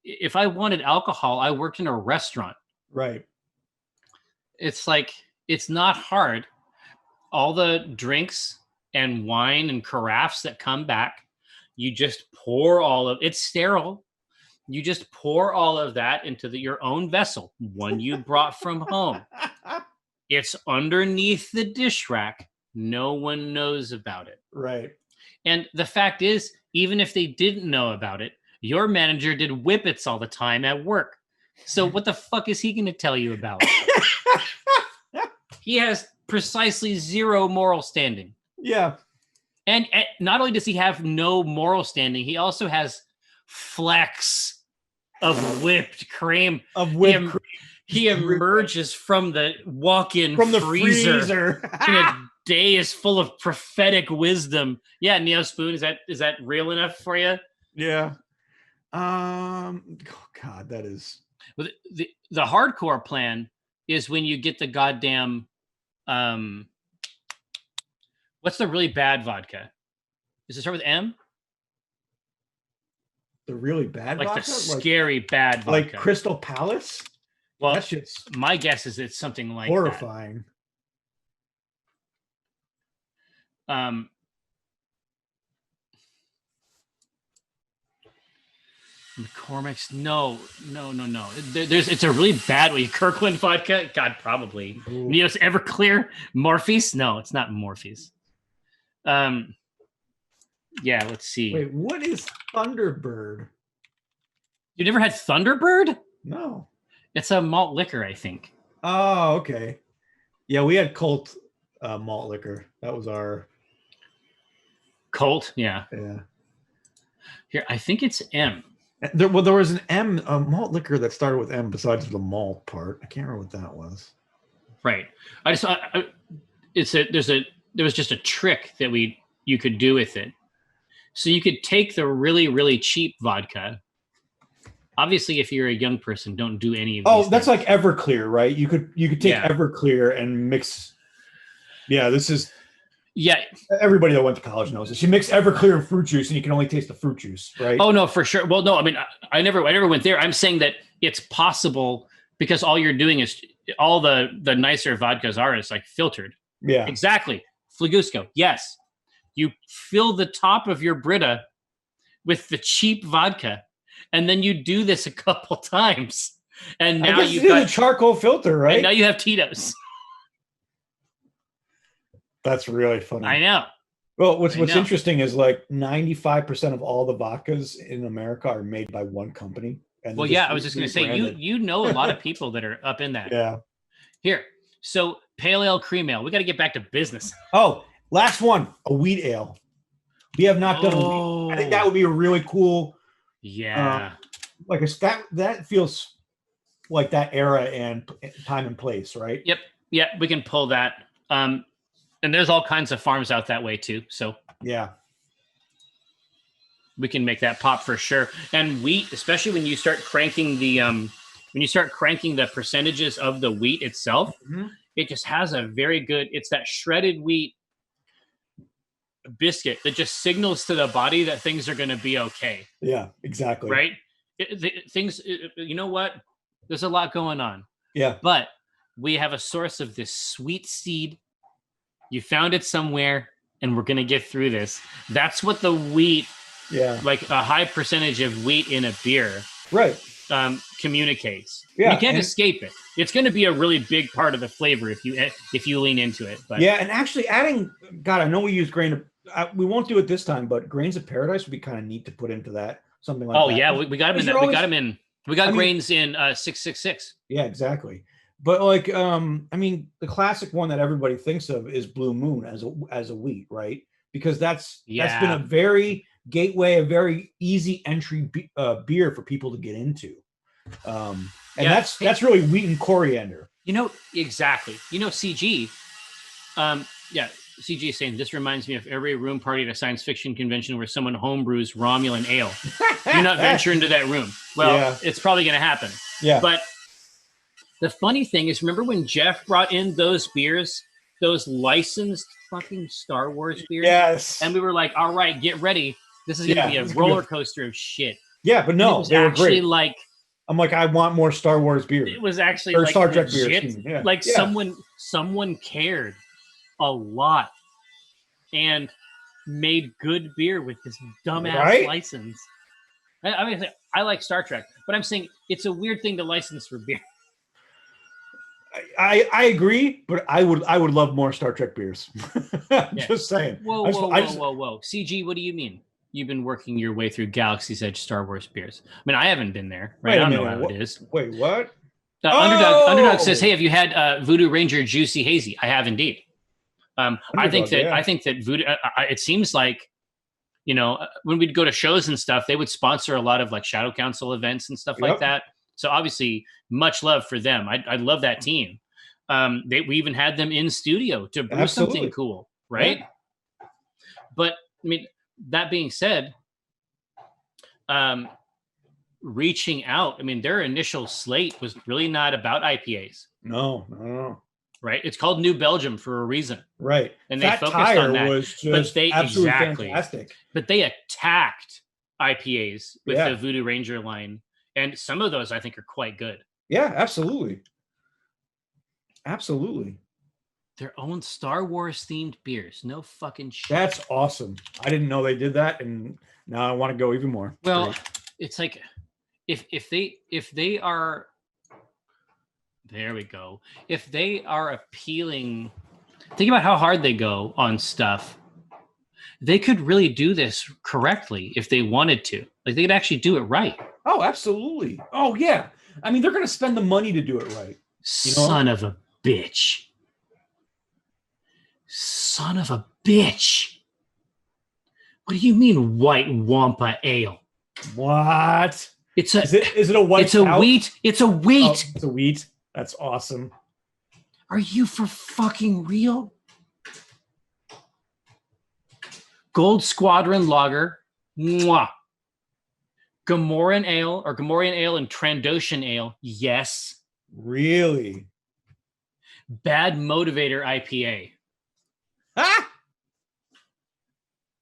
if I wanted alcohol, I worked in a restaurant. Right. It's like, it's not hard. All the drinks and wine and carafes that come back, you just pour it's sterile. You just pour all of that into your own vessel, one you brought from home. It's underneath the dish rack. No one knows about it. Right. And the fact is, even if they didn't know about it, your manager did whippets all the time at work. So what the fuck is he going to tell you about? He has precisely zero moral standing. Yeah. And not only does he have no moral standing, he also has flecks of whipped cream. He emerges from the walk-in freezer. In a day is full of prophetic wisdom. Yeah, Neo Spoon, is that real enough for you? Yeah. Oh God, that is the hardcore plan is when you get the goddamn what's the really bad vodka? Does it start with M? The really bad vodka? Like the scary bad vodka. Like Crystal Palace? Well, my guess is it's something like horrifying. That. McCormick's, no. It's a really bad way. Kirkland vodka, God, probably. Ooh. You know, it's Everclear. Morpheus, no, it's not Morpheus. Let's see. Wait, what is Thunderbird? You never had Thunderbird? No. It's a malt liquor, I think. Oh, okay. Yeah, we had Colt malt liquor. That was our Colt, yeah. yeah. Here, I think it's M. There was an M malt liquor that started with M besides the malt part. I can't remember what that was. Right. There was just a trick that you could do with it. So you could take the really, really cheap vodka. Obviously, if you're a young person, don't do any of these. Oh, that's like Everclear, right? You could take Everclear and mix. Yeah, this is. Yeah, everybody that went to college knows this. You mix Everclear and fruit juice, and you can only taste the fruit juice, right? Oh no, for sure. Well, no, I mean, I never went there. I'm saying that it's possible because all you're doing is all the nicer vodkas is like filtered. Yeah, exactly. Flagusco, yes. You fill the top of your Brita with the cheap vodka, and then you do this a couple times, and now you've got a charcoal filter, right? And now you have Tito's. That's really funny. I know. Well, what's interesting is like 95% of all the vodkas in America are made by one company. And well, yeah, I was just going to say, you know a lot of people that are up in that. Yeah. Here, so pale ale, cream ale. We got to get back to business. Oh, last one, a wheat ale. We have not done. I think that would be a really cool. Yeah. Like that feels like that era and time and place, right? Yep. Yeah, we can pull that. And there's all kinds of farms out that way too. So yeah, we can make that pop for sure. And wheat, especially when you start cranking the percentages of the wheat itself, it just has a very good. It's that shredded wheat biscuit that just signals to the body that things are going to be okay. Yeah, exactly. Right. Things. You know what? There's a lot going on. Yeah. But we have a source of this sweet seed. You found it somewhere, and we're going to get through this. That's what the wheat, like a high percentage of wheat in a beer, right, communicates. Yeah, you can't escape it. It's going to be a really big part of the flavor if you lean into it. But yeah, and actually adding, God, I know we use we won't do it this time, but grains of paradise would be kind of neat to put into that, something like that. Oh yeah, we got them in that. We got them in. We got grains in 666. Yeah, exactly. But like, I mean, the classic one that everybody thinks of is Blue Moon as a wheat, right? Because that's been a very gateway, a very easy entry beer for people to get into, and that's really wheat and coriander. You know exactly. You know CG, CG is saying this reminds me of every room party at a science fiction convention where someone homebrews Romulan ale. Do not venture into that room. Well, it's probably going to happen. Yeah, but. The funny thing is, remember when Jeff brought in those beers, those licensed fucking Star Wars beers? Yes. And we were like, all right, get ready. This is going to be a roller coaster of shit. Yeah, but no, they were great. Like, I'm like, I want more Star Wars beer. It was actually or like Star Trek legit, beer. Like someone cared a lot and made good beer with this dumbass license. I mean, I like Star Trek, but I'm saying it's a weird thing to license for beer. I agree, but I would love more Star Trek beers. Just saying. Whoa. CG, what do you mean? You've been working your way through Galaxy's Edge Star Wars beers. I mean, I haven't been there, right? I don't know how it is. Wait, what? Underdog says, "Hey, have you had Voodoo Ranger Juicy Hazy?" I have indeed. I think that Voodoo. It seems like, when we'd go to shows and stuff, they would sponsor a lot of like Shadow Council events and stuff like that. So obviously, much love for them. I love that team. We even had them in studio to brew something cool, right? Yeah. But I mean, that being said, reaching out. I mean, their initial slate was really not about IPAs. No. Right? It's called New Belgium for a reason. Right. And they focused on that. Was just absolutely fantastic. But they attacked IPAs with the Voodoo Ranger line. And some of those I think are quite good. Yeah, absolutely. Absolutely. Their own Star Wars themed beers. No fucking shit. That's awesome. I didn't know they did that, and now I want to go even more. Well, it's like if they are, there we go. If they are appealing, think about how hard they go on stuff. They could really do this correctly if they wanted to. Like they could actually do it right. Oh, absolutely. Oh, yeah. I mean, they're going to spend the money to do it right. You know? Son of a bitch. Son of a bitch. What do you mean white Wampa ale? What? It's a. Is it a white? It's a wheat. It's a wheat. Oh, it's a wheat. That's awesome. Are you for fucking real? Gold Squadron Lager. Mwah. Gamorrean Ale or Gamorrean Ale and Trandoshan Ale. Yes. Really? Bad Motivator IPA. Ah!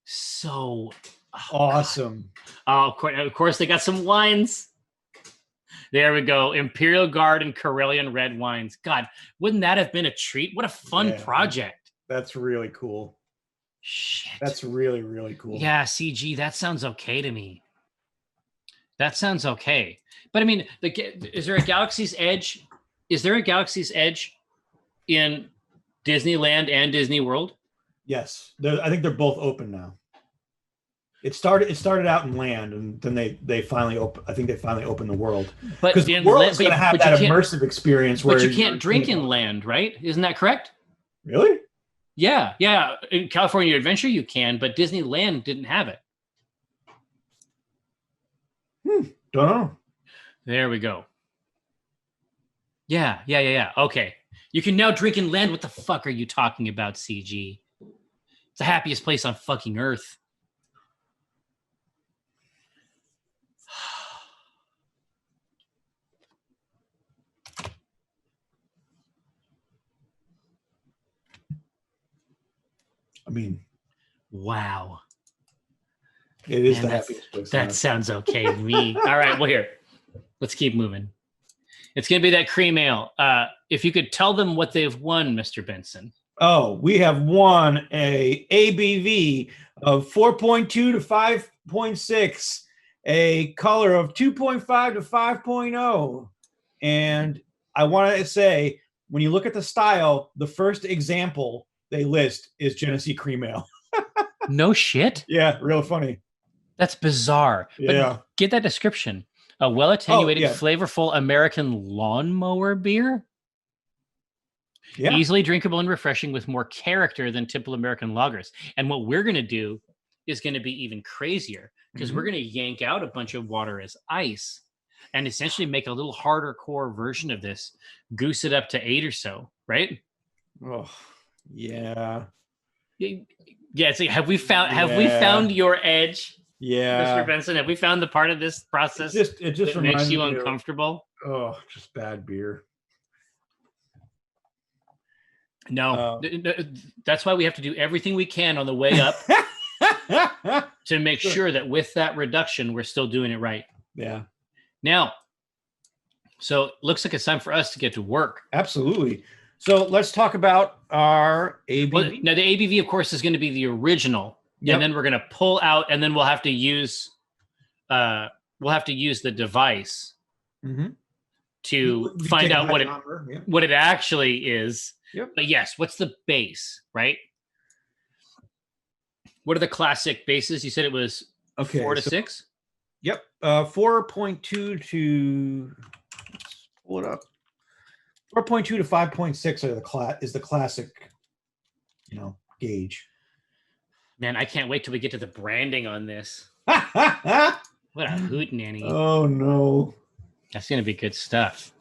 So awesome. God. Oh, of course, they got some wines. There we go. Imperial Guard and Karelian red wines. God, wouldn't that have been a treat? What a fun project. That's really cool. Shit. That's really, really cool. Yeah, CG, that sounds okay to me. That sounds okay. But I mean, is there a Galaxy's Edge? Is there a Galaxy's Edge in Disneyland and Disney World? Yes. I think they're both open now. It started out in land, and then they finally open. I think they finally opened the world. But because the world's going to have that immersive experience where you can't drink in land, right? Isn't that correct? Really? Yeah. In California Adventure, you can, but Disneyland didn't have it. Don't know. There we go. Yeah. Okay. You can now drink in land. What the fuck are you talking about, CG? It's the happiest place on fucking Earth. I mean, wow. It is the happiest place. That sounds okay to me. All right, well, here, let's keep moving. It's going to be that cream ale. If you could tell them what they've won, Mr. Benson. Oh, we have won a ABV of 4.2 to 5.6, a color of 2.5 to 5.0. And I want to say, when you look at the style, the first example they list is Genesee Cream Ale. No shit? Yeah, real funny. That's bizarre. Yeah. But get that description. A well-attenuated, flavorful American lawnmower beer? Yeah. Easily drinkable and refreshing with more character than typical American lagers. And what we're going to do is going to be even crazier because we're going to yank out a bunch of water as ice and essentially make a little harder core version of this, goose it up to 8 or so, right? Oh, yeah. Yeah, it's like, have we found your edge? Yeah, Mr. Benson, have we found the part of this process it just that makes you uncomfortable? Just bad beer. No, that's why we have to do everything we can on the way up to make sure that with that reduction, we're still doing it right. Yeah. Now, so it looks like it's time for us to get to work. Absolutely. So let's talk about our ABV. Well, now, the ABV, of course, is going to be the original, and then we're going to pull out, and then we'll have to use the device to find out what it actually is. Yep. But yes, what's the base, right? What are the classic bases? You said it was 4 to 6? Yep. 4.2 to, let's pull it up. 4.2 to 5.6 is the classic, gauge. Man, I can't wait till we get to the branding on this. What a hootenanny. Oh, no. That's going to be good stuff.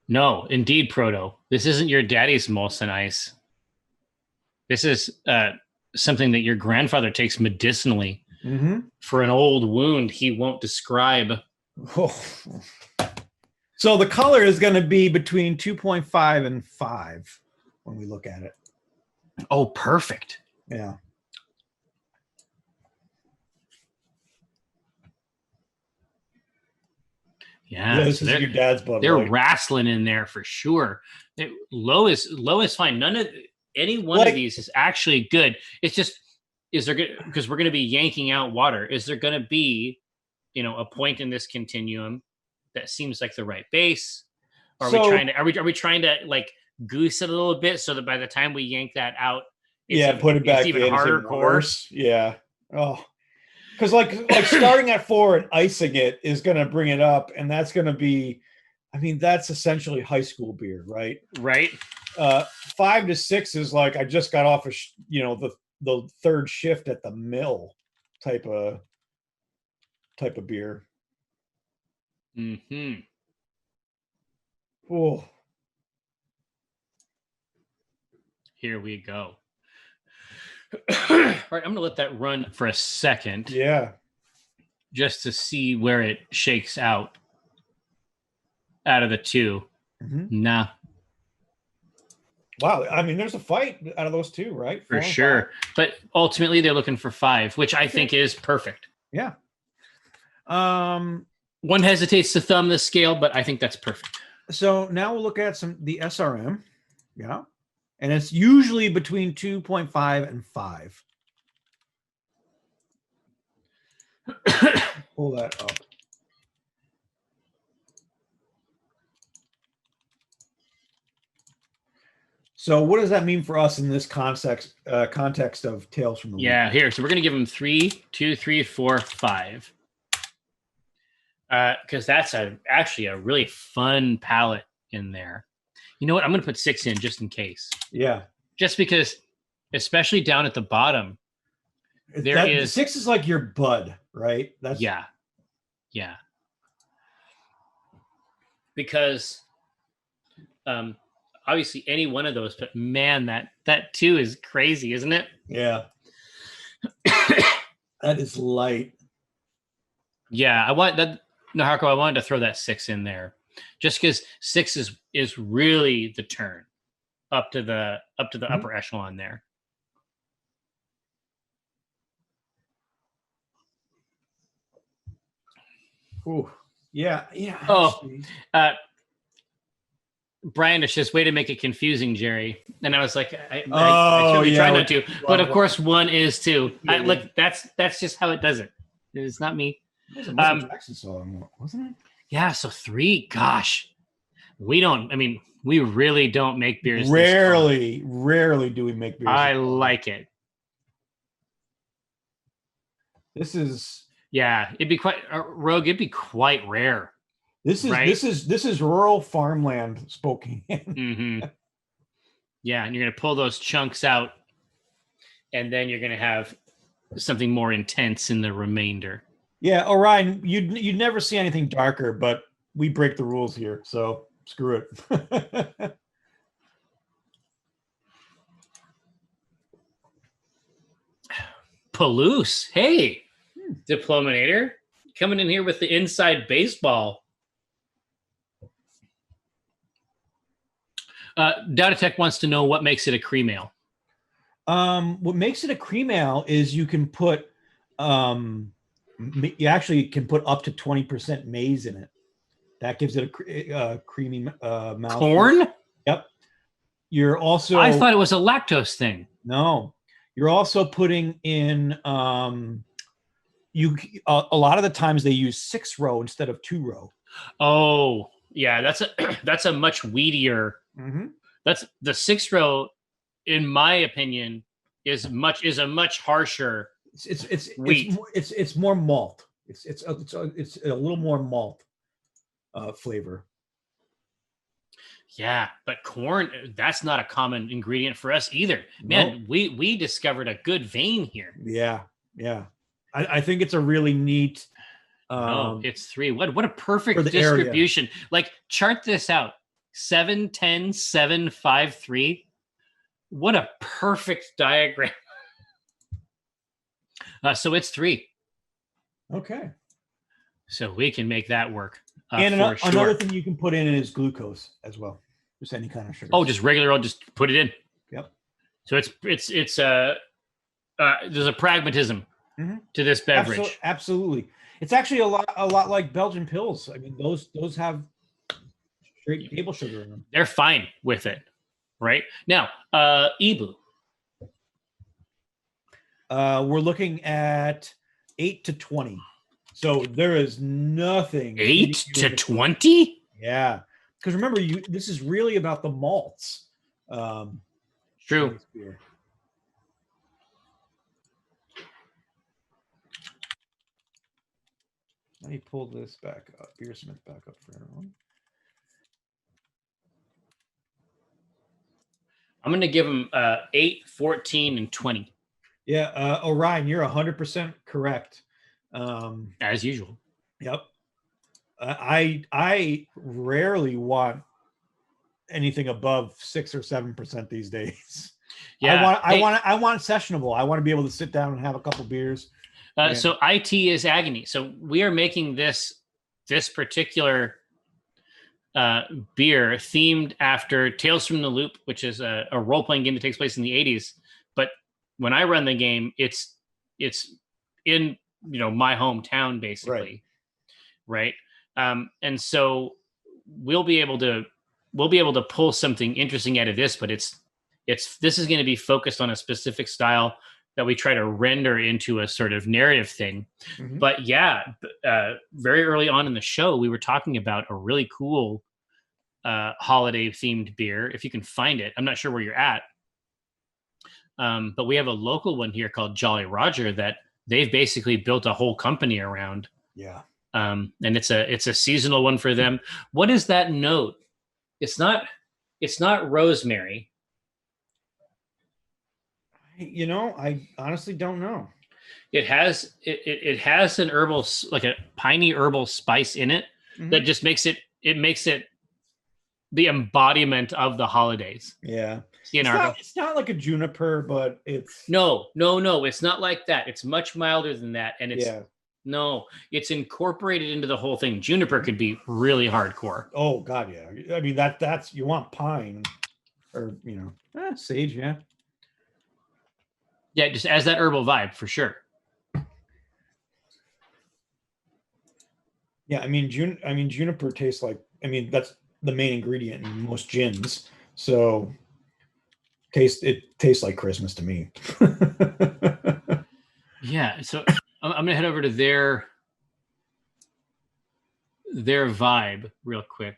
No, indeed, Proto. This isn't your daddy's Molson Ice. This is something that your grandfather takes medicinally for an old wound he won't describe. Oh. So the color is going to be between 2.5 and 5 when we look at it. Oh, perfect. Yeah. Yeah, this is your dad's Bud They're Light. wrestling in there for sure. Low is fine. Any one of these is actually good. It's just, is there good, because we're going to be yanking out water. Is there going to be, a point in this continuum that seems like the right base? Or are we trying to like goose it a little bit so that by the time we yank that out, put it back even in, harder course? Yeah. Oh, Because like starting at 4 and icing it is going to bring it up, and that's going to be, I mean, that's essentially high school beer, right? Right. 5 to 6 is like I just got off of the third shift at the mill type of beer. Mm-hmm. Oh, Here we go. All right, I'm gonna let that run for a second. yeah. Just to see where it shakes out of the two. Mm-hmm. Nah. Wow, I mean, there's a fight out of those two, right? For sure. But ultimately, they're looking for 5, which I think is perfect. Yeah. One hesitates to thumb the scale, but I think that's perfect. So now we'll look at the SRM. Yeah. And it's usually between 2.5 and 5. Pull that up. So what does that mean for us in this context of Tales from the Loop? Yeah, here. So we're going to give them 3, 2, 3, 4, 5. Because that's actually a really fun palette in there. You know what? I'm going to put 6 in just in case. Yeah. Just because, especially down at the bottom, the 6 is like your bud, right? Yeah. Because obviously any one of those, but man, that 2 is crazy, isn't it? Yeah. That is light. Yeah, I want that. No, Harko, I wanted to throw that 6 in there, just because 6 is really the turn up to the upper echelon there. Ooh, yeah. Oh, Brian, it's just way to make it confusing, Jerry. And I was like, I try not to, but of course 1 is 2. Yeah. Look, that's just how it does it. It's not me. It was a Michael Jackson song, wasn't it? Yeah. So 3. Gosh, we really don't make beers. Rarely do we make beers. I like it. This is it'd be quite Rogue. It'd be quite rare. This is rural farmland Spokane. Mm-hmm. Yeah, and you're gonna pull those chunks out, and then you're gonna have something more intense in the remainder. Yeah, Orion, you'd never see anything darker, but we break the rules here, so screw it. Palouse, hey, Diplominator, coming in here with the inside baseball. Datatech wants to know what makes it a cream ale. What makes it a cream ale is you can put, you actually can put up to 20% maize in it. That gives it a creamy mouth. Corn? Yep. You're also. I thought it was a lactose thing. No, you're also putting in. A lot of the times they use 6-row instead of 2-row. Oh, yeah, that's a much weedier. Mm-hmm. That's the 6-row, in my opinion, is a much harsher. It's more malt. It's a little more malt flavor. Yeah, but corn, that's not a common ingredient for us either. Man, nope. we discovered a good vein here. Yeah. I think it's a really neat. It's 3. What a perfect distribution. Area. Like, chart this out. 7, 10, 7, 5, 3. What a perfect diagram. So it's 3. Okay. So we can make that work. And another thing you can put in is glucose as well. Just any kind of sugar. Oh, just regular. I'll just put it in. Yep. So it's there's a pragmatism to this beverage. Absolutely. It's actually a lot like Belgian pills. I mean, those have straight table sugar in them. They're fine with it, right? Now, Ibu. We're looking at 8 to 20. So there is nothing. 8 to 20? Yeah. Because remember, this is really about the malts. True. Let me pull this back up. Beersmith back up for everyone. I'm going to give them 8, 14, and 20. Yeah, Orion, you're 100% correct. As usual. Yep. I rarely want anything above 6 or 7% these days. Yeah. I want sessionable. I want to be able to sit down and have a couple beers. So IT is agony. So we are making this particular beer themed after Tales from the Loop, which is a role-playing game that takes place in the 80s. But when I run the game, it's in my hometown basically, right? And so we'll be able to pull something interesting out of this, but this is going to be focused on a specific style that we try to render into a sort of narrative thing. Mm-hmm. But yeah, very early on in the show, we were talking about a really cool holiday themed beer. If you can find it, I'm not sure where you're at. But we have a local one here called Jolly Roger that they've basically built a whole company around. Yeah. And it's a seasonal one for them. What is that note? It's not rosemary. I honestly don't know. It has an herbal, like a piney herbal spice in it that just makes it the embodiment of the holidays. Yeah. It's not like a juniper, but it's no, it's not like that. It's much milder than that. And it's incorporated into the whole thing. Juniper could be really hardcore. Oh God, yeah. I mean that's you want pine or sage, yeah. Yeah, just as that herbal vibe for sure. Yeah, I mean juniper tastes like that's the main ingredient in most gins. So it tastes like Christmas to me. Yeah, so I'm gonna head over to their vibe real quick.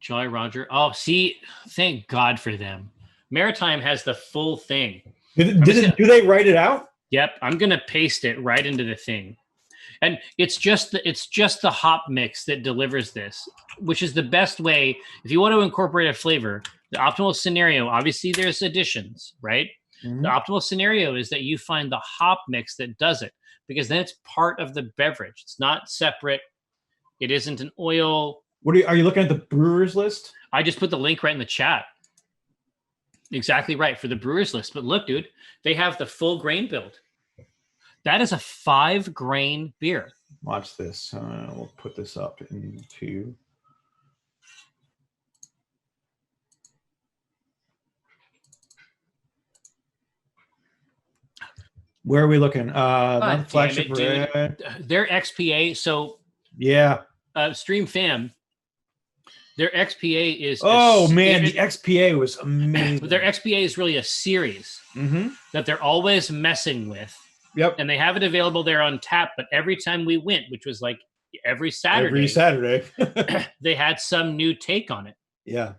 Jolly Roger. Oh, see, thank God for them. Maritime has the full thing. Do they write it out? Yep, I'm gonna paste it right into the thing, and it's just the hop mix that delivers this, which is the best way if you want to incorporate a flavor. The optimal scenario, obviously, there's additions, right? Mm-hmm. The optimal scenario is that you find the hop mix that does it, because then it's part of the beverage. It's not separate. It isn't an oil. Are you looking at the brewer's list? I just put the link right in the chat. Exactly right, for the brewer's list. But look, dude, they have the full grain build. That is a 5-grain beer. Watch this. We'll put this up into. Where are we looking? Flagship Red. Their XPA. So yeah, streamfam. Their XPA is the XPA was amazing. Their XPA is really a series that they're always messing with. Yep. And they have it available there on tap, but every time we went, which was like every Saturday, they had some new take on it. Yeah.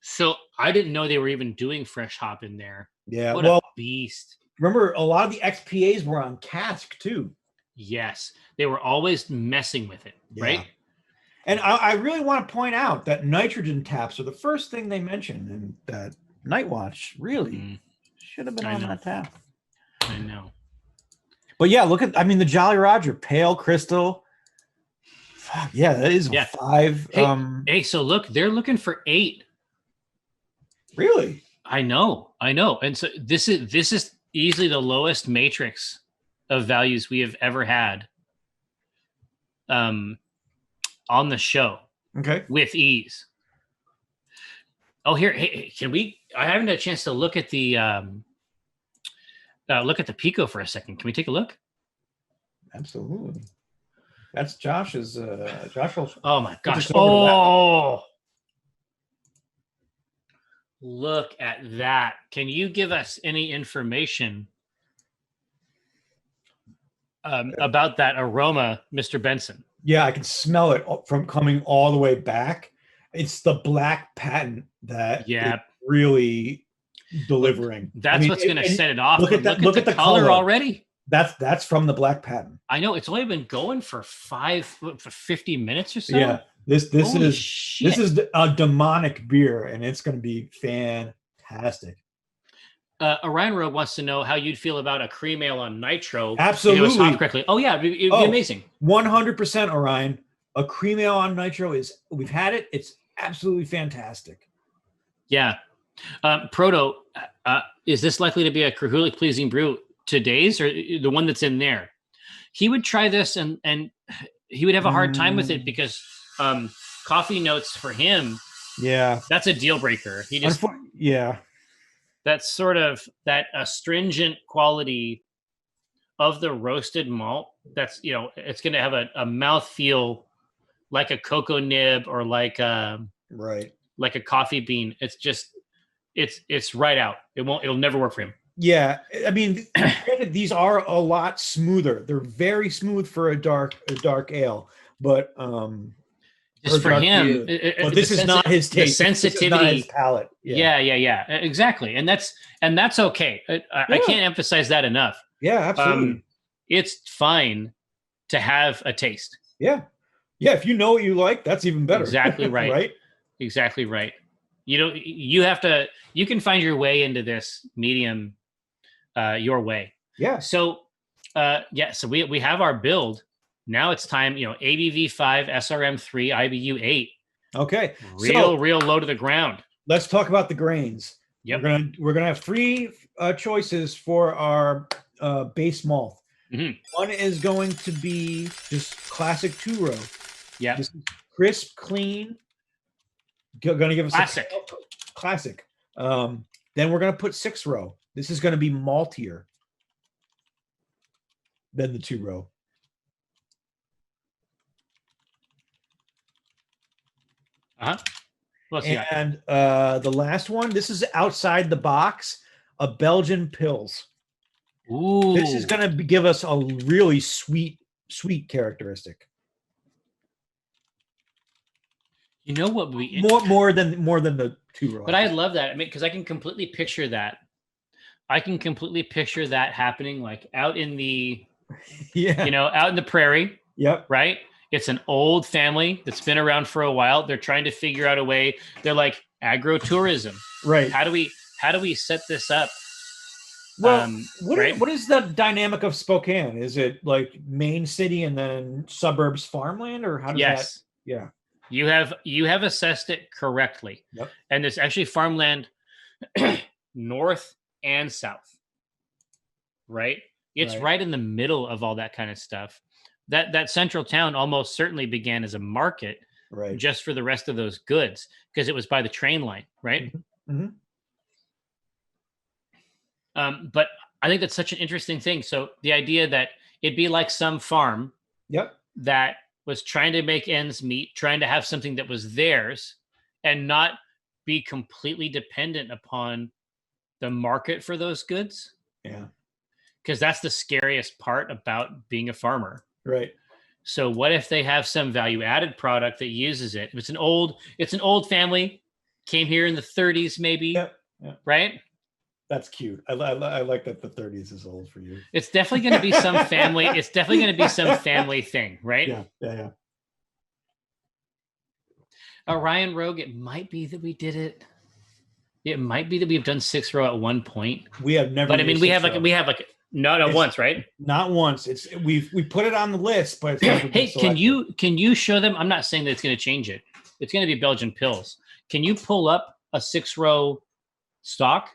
So I didn't know they were even doing fresh hop in there. Yeah. What a beast. Remember, a lot of the XPAs were on cask too. Yes. They were always messing with it, right? And I really want to point out that nitrogen taps are the first thing they mentioned, and that Night Watch really should have been on that tap. I know. But yeah, look at, the Jolly Roger, pale crystal. Fuck, yeah, that is a 5. Hey, so look, they're looking for 8. Really? I know. And so this is easily the lowest matrix of values we have ever had on the show. Okay. With ease. Oh, here, hey, I haven't had a chance to look at the Pico for a second. Can we take a look? Absolutely. That's Josh's. Josh will. Oh my gosh! Oh, look at that! Can you give us any information about that aroma, Mr. Benson? Yeah, I can smell it from coming all the way back. It's the black patent that really delivering. That's what's going to set it off. Look at the color already. That's from the Black Patent. I know it's only been going for 50 minutes or so. Yeah, this Holy is shit. this is a demonic beer, and it's going to be fantastic. Orion Rogue wants to know how you'd feel about a cream ale on nitro. Absolutely. If it was hopped correctly. Oh yeah, it'd be amazing. 100%, Orion. A cream ale on nitro we've had it. It's absolutely fantastic. Yeah. Proto, is this likely to be a Krahulik pleasing brew today's or the one that's in there? He would try this and he would have a hard time with it because coffee notes for him. Yeah. That's a deal breaker. He just, yeah. That's sort of that astringent quality of the roasted malt. That's, it's going to have a mouthfeel like a cocoa nib or like a coffee bean. It's just, it's right out. It'll never work for him. Yeah. I mean, these are a lot smoother. They're very smooth for a dark ale, but, just for him, but this is not his taste. The sensitivity, not his palate. Yeah, exactly, and that's okay. I can't emphasize that enough. Yeah, absolutely. It's fine to have a taste. Yeah. If you know what you like, that's even better. Exactly right. Right. Exactly right. You can find your way into this medium, your way. Yeah. So, so we have our build. Now it's time, ABV 5, SRM 3, IBU 8. Okay. Real low to the ground. Let's talk about the grains. Yep. We're gonna have three choices for our base malt. Mm-hmm. One is going to be just classic 2-row. Yeah. This is crisp, clean. Going to give us classic. Classic. Then we're going to put 6-row. This is going to be maltier than the 2-row. And the last one, this is outside the box, a Belgian Pils. Ooh. This is going to give us a really sweet characteristic. You know what would be more than the 2-row. But I love that. I mean, because I can completely picture that. I can completely picture that happening, like out in the, out in the prairie. Yep. Right. It's an old family that's been around for a while. They're trying to figure out a way. They're like agro-tourism. Right. How do we set this up? Well, what is the dynamic of Spokane? Is it like main city and then suburbs farmland, or how does that? Yeah. You have assessed it correctly. Yep. And there's actually farmland north and south. Right? It's right in the middle of all that kind of stuff. That central town almost certainly began as a market, right, just for the rest of those goods, because it was by the train line, right? Mm-hmm. But I think that's such an interesting thing. So the idea that it'd be like some farm, that was trying to make ends meet, trying to have something that was theirs, and not be completely dependent upon the market for those goods. Yeah, because that's the scariest part about being a farmer. Right. So what if they have some value-added product that uses it? It's an old family, came here in the 30s, maybe. Yeah. Right. That's cute. I like that the 30s is old for you. It's definitely going to be some family. It's definitely going to be some family thing, right? Yeah. Ryan Rogue, it might be that we did it. It might be that we've done 6-row at one point. We have never. But I mean, we have like not once, right? Not once. We put it on the list, but hey, can you show them? I'm not saying that it's going to change it. It's going to be Belgian Pils. Can you pull up a 6-row stock?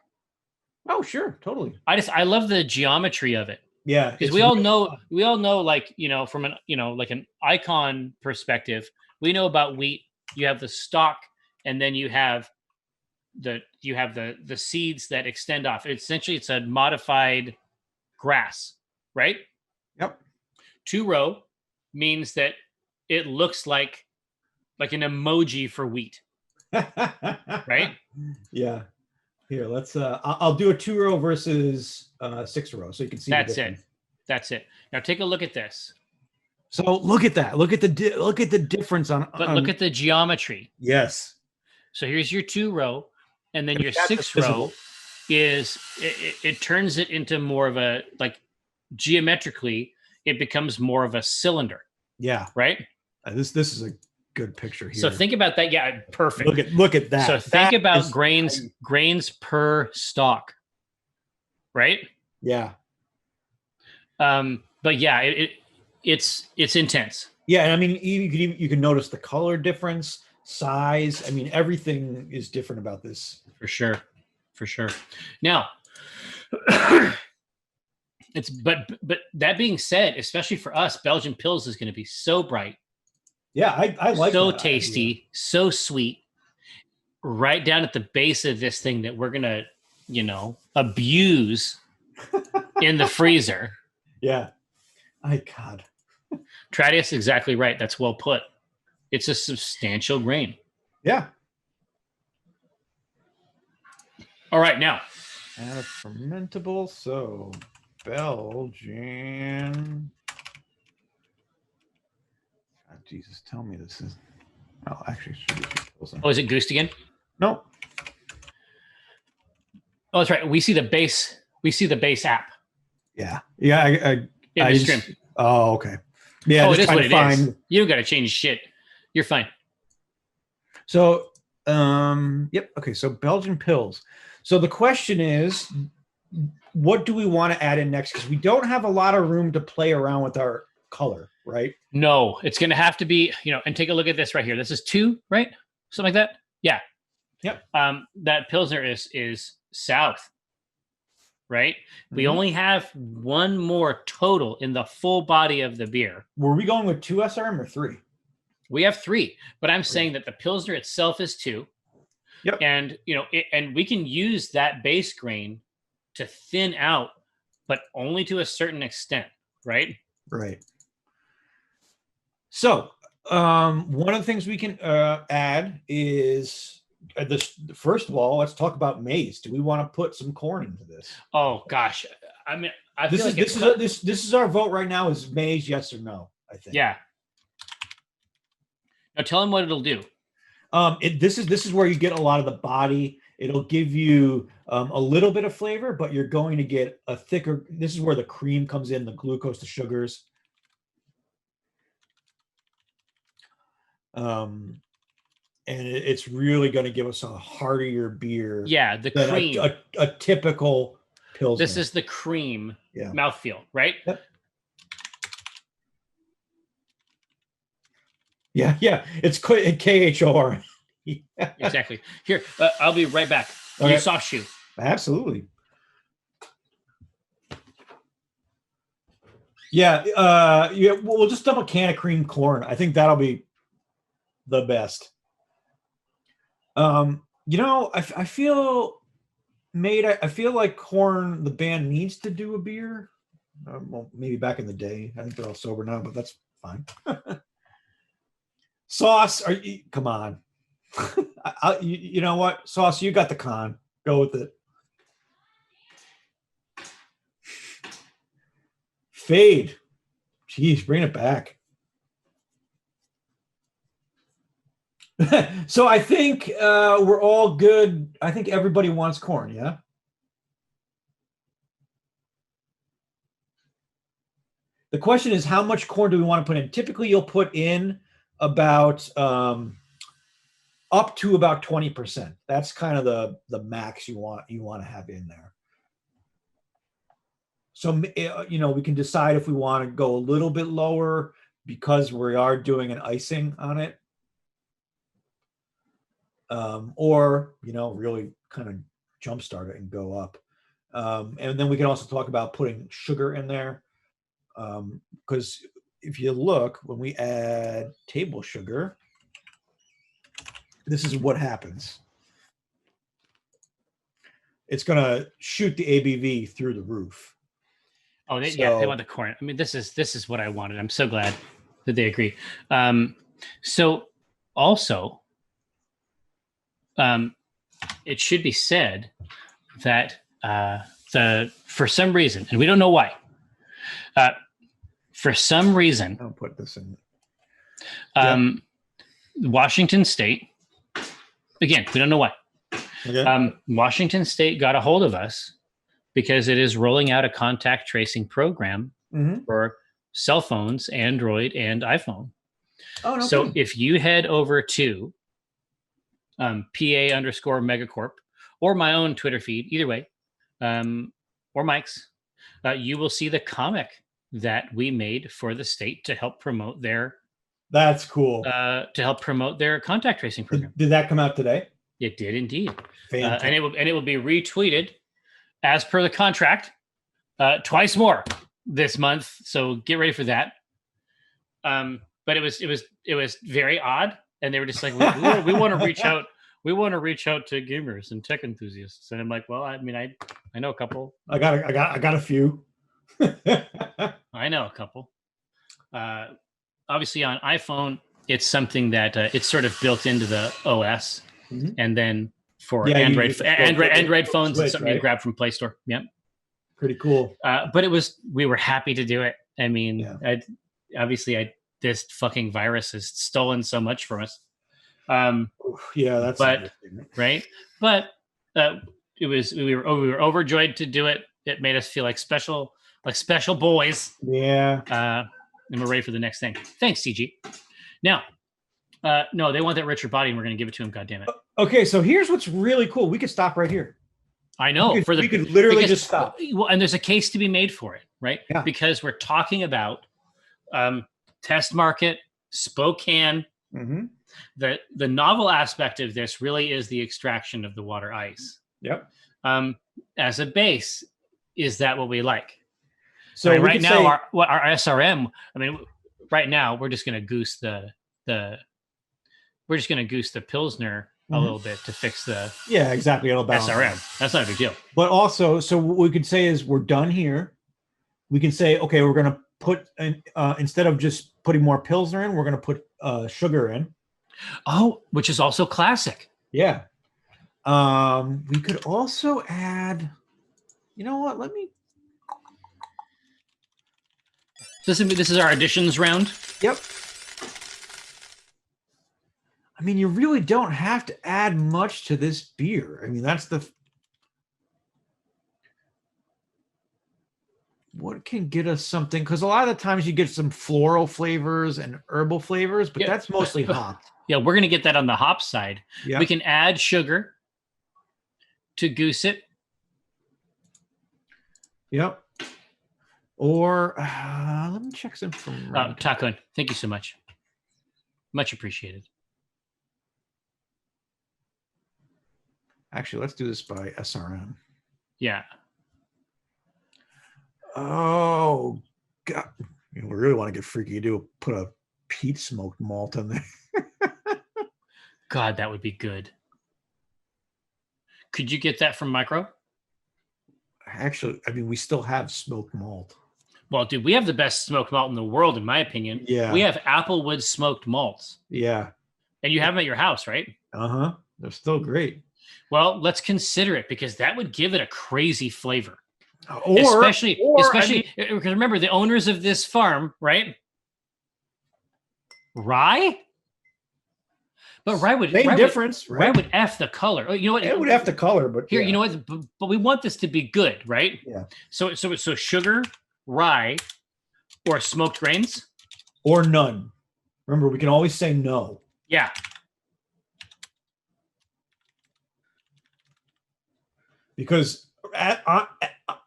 Oh, sure, totally. I love the geometry of it. Yeah, because we all know, like, from an like an icon perspective, we know about wheat. You have the stalk, and then you have the seeds that extend off. Essentially, it's a modified grass, right? Yep. 2-row means that it looks like an emoji for wheat, right? Yeah. Here, let's. I'll do a 2-row versus 6-row, so you can see. That's it. Now take a look at this. So look at that. Look at the difference on. But look at the geometry. Yes. So here's your 2-row, and then your 6-row is it turns it into more of a like geometrically, it becomes more of a cylinder. Yeah. Right. This is a good picture here. So think about that. Yeah, perfect. Look at that. So think about grains per stalk, right? Yeah. But yeah, it's intense. Yeah, and I mean, you can notice the color difference, size. I mean, everything is different about this. For sure. Now, but that being said, especially for us, Belgian Pils is going to be so bright. Yeah, I like so that tasty, idea. So sweet, right down at the base of this thing that we're gonna, abuse in the freezer. Yeah. God. Tradius, exactly right. That's well put. It's a substantial grain. Yeah. All right, now. Add a fermentable, so Belgian. Oh, Jesus, tell me this is. Oh, actually, is it Goose again? No. Oh, that's right. We see the base. We see the base app. Yeah. In the stream. Oh, okay. Yeah. Oh, it is what it is. You don't got to change shit. You're fine. So, yep. Okay. So Belgian Pils. So the question is, what do we want to add in next? Because we don't have a lot of room to play around with our color, right? No, it's going to have to be, and take a look at this right here. This is 2, right? Something like that. Yeah. Yep. That Pilsner is south, right? Mm-hmm. We only have one more total in the full body of the beer. Were we going with 2 SRM or 3? We have 3, but I'm saying that the Pilsner itself is 2. Yep. And, and we can use that base grain to thin out, but only to a certain extent, right? Right. So, one of the things we can add is this. First of all, let's talk about maize. Do we want to put some corn into this? Oh gosh, I mean, this is our vote right now. Is maize yes or no? I think. Yeah. Now tell them what it'll do. This is where you get a lot of the body. It'll give you a little bit of flavor, but you're going to get a thicker. This is where the cream comes in, the glucose, the sugars. And it's really going to give us a heartier beer. Yeah, the cream. A typical Pilsner. This is the cream mouthfeel, right? Yep. Yeah. It's KHOR. Yeah. Exactly. Here, I'll be right back. Okay. You soft shoe. Absolutely. Yeah. We'll just dump a can of cream corn. I think that'll be the best. I feel like Korn, the band, needs to do a beer. Well, maybe back in the day. I think they're all sober now, but that's fine. Sauce, come on. You know what? Sauce, you got the con. Go with it. Fade. Jeez, bring it back. So I think we're all good. I think everybody wants corn, yeah? The question is, how much corn do we want to put in? Typically, you'll put in about up to about 20%. That's kind of the max you want to have in there. So, we can decide if we want to go a little bit lower because we are doing an icing on it. Or, really kind of jumpstart it and go up. And then we can also talk about putting sugar in there. Because if you look, when we add table sugar, this is what happens. It's going to shoot the ABV through the roof. Oh, they want the corn. I mean, this is what I wanted. I'm so glad that they agree. So also, it should be said that for some reason, and we don't know why, for some reason, I'll put this in. Washington State, again, we don't know why. Okay. Washington State got a hold of us because it is rolling out a contact tracing program Mhm. for cell phones, Android and iPhone. Oh, no So kidding. if you head over to PA_megacorp or my own Twitter feed, either way, or Mike's, you will see the comic that we made for the state to help promote their That's cool. contact tracing program. Did that come out today? It did indeed, Fantastic. and it will be retweeted as per the contract twice more this month. So get ready for that. But it was very odd, and they were just like, we want to reach out. We want to reach out to gamers and tech enthusiasts. And I'm like, well, I mean, I know a couple. I got a few. I know a couple. Obviously, on iPhone, it's something that it's sort of built into the OS, Mhm. and then for Yeah, Android phones, Switch, it's something right? you grab from Play Store. Yep. Pretty cool. But we were happy to do it. I mean, Yeah. this fucking virus has stolen so much from us. Yeah, that's right. But we were overjoyed to do it. It made us feel like special boys. Yeah. And we're ready for the next thing. Thanks, CG. Now, no, they want that Richard body, and we're going to give it to him. God damn it. Okay, so here's what's really cool. We could stop right here. I know. We could literally just stop. Well, and there's a case to be made for it, right? Yeah. Because we're talking about test market, Spokane. Mm-hmm. The novel aspect of this really is the extraction of the water ice. Yep. As a base, is that what we like? So I mean, right now, our SRM. I mean, right now we're just going to goose the Pilsner a little bit to fix the exactly. It'll balance SRM. That's not a big deal. But also, so what we could say is we're done here. We can say, okay, we're going to put instead of just putting more Pilsner in, we're going to put sugar in. Oh, which is also classic. Yeah. We could also add. You know what? Let me. This is our additions round. Yep. I mean, you really don't have to add much to this beer. I mean, that's what can get us something, because a lot of the times you get some floral flavors and herbal flavors, but that's mostly hopped. Yeah, we're going to get that on the hop side. Yep. We can add sugar to goose it. Yep. Or let me check some from Takun, thank you so much. Much appreciated. Actually, let's do this by SRM. Yeah. Oh, God. We really want to get freaky. Put a peat smoked malt in there. God, that would be good. Could you get that from Micro? Actually, I mean, we still have smoked malt. Well, dude, we have the best smoked malt in the world, in my opinion. Yeah. We have Applewood smoked malts. Yeah. And you have them at your house, right? Uh-huh. They're still great. Well, let's consider it, because that would give it a crazy flavor. Especially because remember, the owners of this farm, right? Rye? But rye would difference, right? Rye would F the color. Oh, you know what? It would F the color, but here, you know what? But we want this to be good, right? Yeah. So sugar, rye, or smoked grains, or none. Remember, we can always say no. Yeah. Because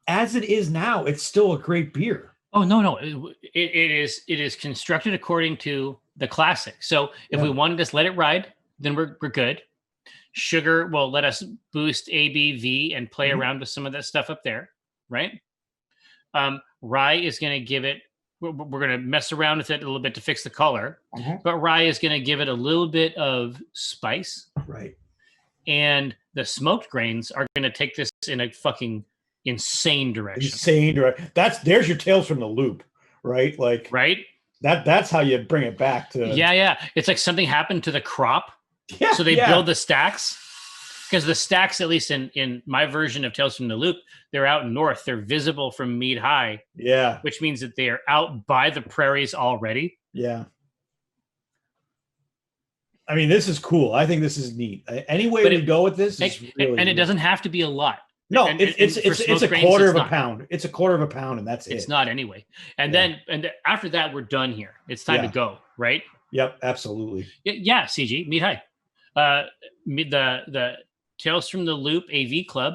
as it is now, it's still a great beer. Oh no, it is constructed according to the classic. So if we want to just let it ride, then we're good. Sugar will let us boost ABV and play around with some of that stuff up there, right? Rye is going to give it. We're going to mess around with it a little bit to fix the color, but rye is going to give it a little bit of spice, right? And the smoked grains are going to take this in a fucking insane direction. There's your Tales from the Loop, right? Like, right? That's how you bring it back to. Yeah. It's like something happened to the crop. Yeah. So they build the stacks, because the stacks, at least in my version of Tales from the Loop, they're out north. They're visible from Mead High. Yeah. Which means that they are out by the prairies already. Yeah. I mean, this is cool. I think this is neat. Any way we go with this is really and it doesn't have to be a lot. No, And it's for it's smoked a grains, quarter it's of a not. pound. It's a quarter of a pound, and that's It's it. not anyway. And Yeah. then after that, we're done here. It's time to Yeah. go, right? Yep, absolutely. Yeah, CG, meet high. The Tales from the Loop AV Club.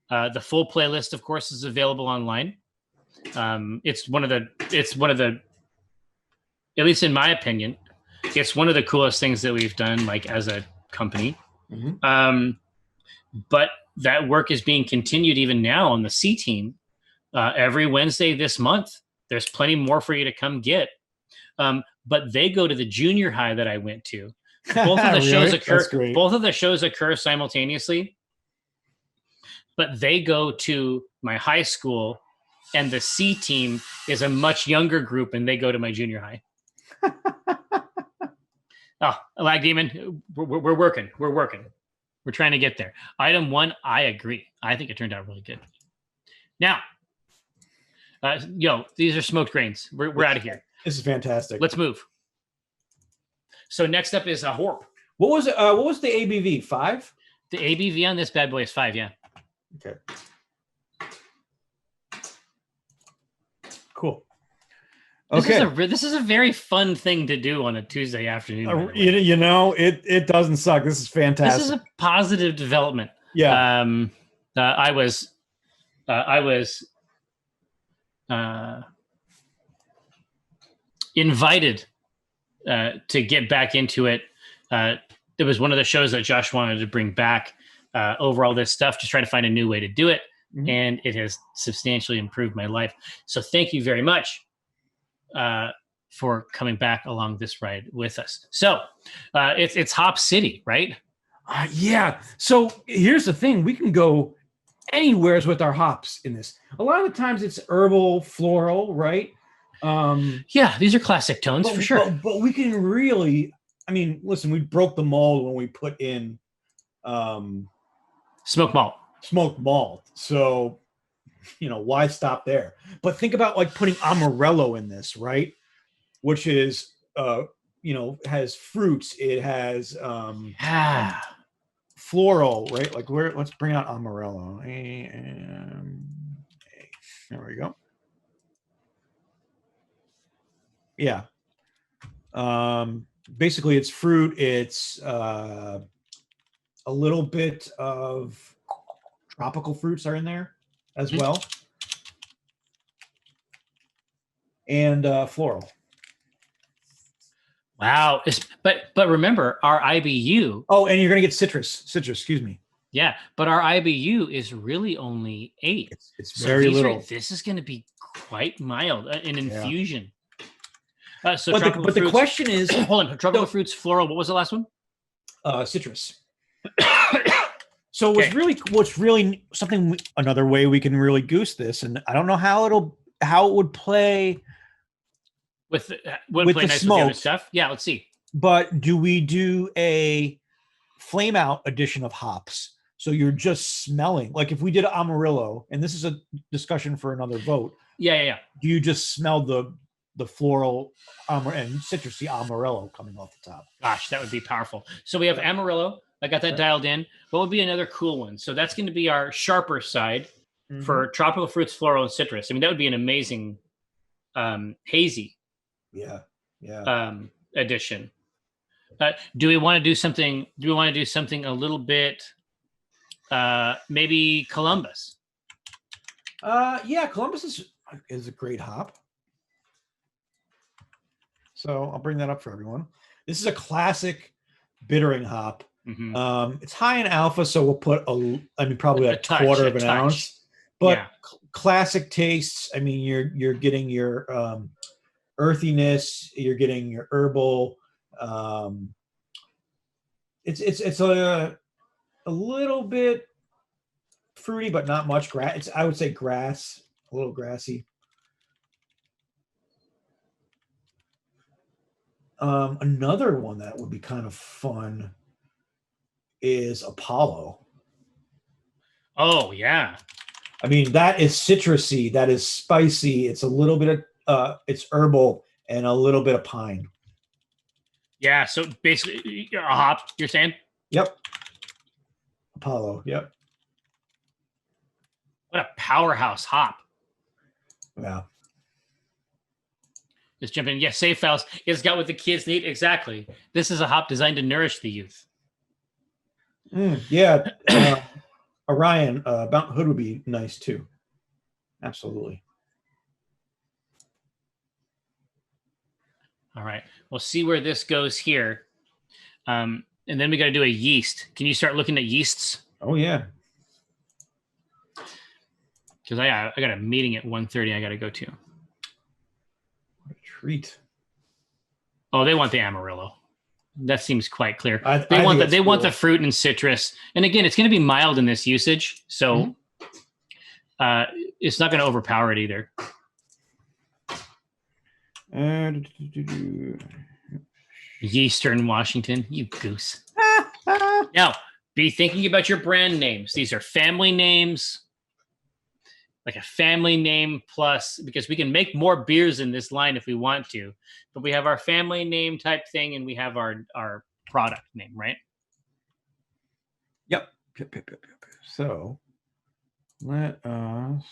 The full playlist, of course, is available online. It's one of the, at least in my opinion, it's one of the coolest things that we've done, like as a company. Mm-hmm. But that work is being continued even now on the C team. Every Wednesday this month, there's plenty more for you to come get. But they go to the junior high that I went to. Both of the shows occur. That's great. Both of the shows occur simultaneously. But they go to my high school, and the C team is a much younger group, and they go to my junior high. Oh, Lag Demon, we're working. We're trying to get there. Item 1, I agree. I think it turned out really good. Now, these are smoked grains. We're out of here. This is fantastic. Let's move. So next up is a Horp. What was it? What was the ABV? 5? The ABV on this bad boy is 5. Yeah. Okay. Cool. Okay. This is a very fun thing to do on a Tuesday afternoon. It doesn't suck. This is fantastic. This is a positive development. Yeah. I was invited to get back into it. It was one of the shows that Josh wanted to bring back over all this stuff, just trying to find a new way to do it. Mm-hmm. And it has substantially improved my life. So thank you very much for coming back along this ride with us. So it's Hop City, right? Yeah. So here's the thing. We can go anywheres with our hops in this. A lot of the times it's herbal, floral, right? Yeah, these are classic tones for sure. But we can really, listen, we broke the mold when we put in smoked malt. So, why stop there? But think about like putting Amarillo in this, right? Which is, has fruits. It has floral, right? Like let's bring out Amarillo. There we go. Yeah. Basically it's fruit. It's a little bit of tropical fruits are in there as well. And floral. Wow. But remember our IBU. Oh, and you're going to get citrus, excuse me. Yeah, but our IBU is really only 8. It's very little. This is going to be quite mild, an infusion. But the question is, hold on, tropical fruits, floral. What was the last one? Citrus. So what's really something, another way we can really goose this, and I don't know how it would play with the nice smoke. With the other stuff. Yeah, let's see. But do we do a flame out edition of hops? So you're just smelling, like if we did Amarillo, and this is a discussion for another vote. Yeah. Do you just smell the floral and citrusy Amarillo coming off the top? Gosh, that would be powerful. So we have Amarillo. I got that dialed in. What would be another cool one? So that's going to be our sharper side for tropical fruits, floral, and citrus. That would be an amazing hazy. Yeah. Addition. Do we want to do something? Do we want to do something a little bit? Maybe Columbus. Yeah, Columbus is a great hop. So I'll bring that up for everyone. This is a classic bittering hop. Mm-hmm. It's high in alpha, so we'll put probably a quarter of an ounce. But classic tastes. You're getting your earthiness. You're getting your herbal. It's a little bit fruity, but not much. I would say grass, a little grassy. Another one that would be kind of fun is Apollo. Oh yeah. That is citrusy, that is spicy. It's a little bit of it's herbal and a little bit of pine. Yeah, so basically a hop, you're saying? Yep. Apollo, yep. powerhouse hop. Yeah. Just jump in. Yes, save files. It's got what the kids need. Exactly. This is a hop designed to nourish the youth. Yeah. Orion, Mount Hood would be nice too. Absolutely. All right. We'll see where this goes here. And then we got to do a yeast. Can you start looking at yeasts? Oh, yeah. Because I got a meeting at 1:30 I got to go to. What a treat. Oh, they want the Amarillo. That seems quite clear. They want the fruit and citrus. And again, it's going to be mild in this usage. So it's not going to overpower it either. Eastern Washington, you goose. Now, be thinking about your brand names. These are family names, like a family name plus, because we can make more beers in this line if we want to, but we have our family name type thing and we have our product name, right? Yep. So let us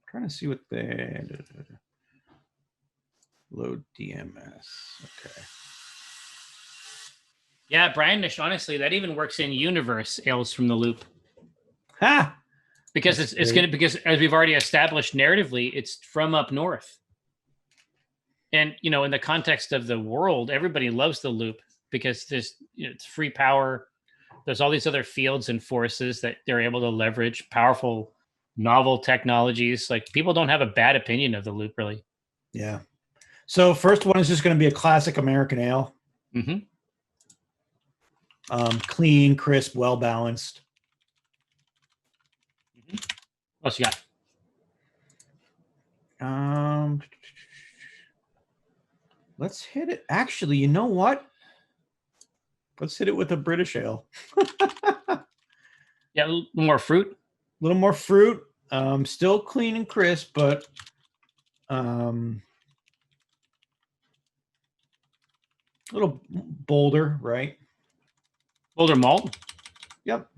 trying to see what they load DMS. Okay. Yeah, Brandish, honestly, that even works in universe ales from the loop. Ha! Because it's going to, because as we've already established narratively, it's from up north. And, you know, in the context of the world, everybody loves the loop because there's, you know, it's free power. There's all these other fields and forces that they're able to leverage, powerful, novel technologies. Like, people don't have a bad opinion of the loop, really. Yeah. So first one is just going to be a classic American ale. Mm-hmm. Clean, crisp, well balanced. Mm-hmm. What else you got? Let's hit it. Actually, you know what? Let's hit it with a British ale. Yeah, a little more fruit. A little more fruit. Still clean and crisp, but a little bolder, right? Bolder malt. Yep.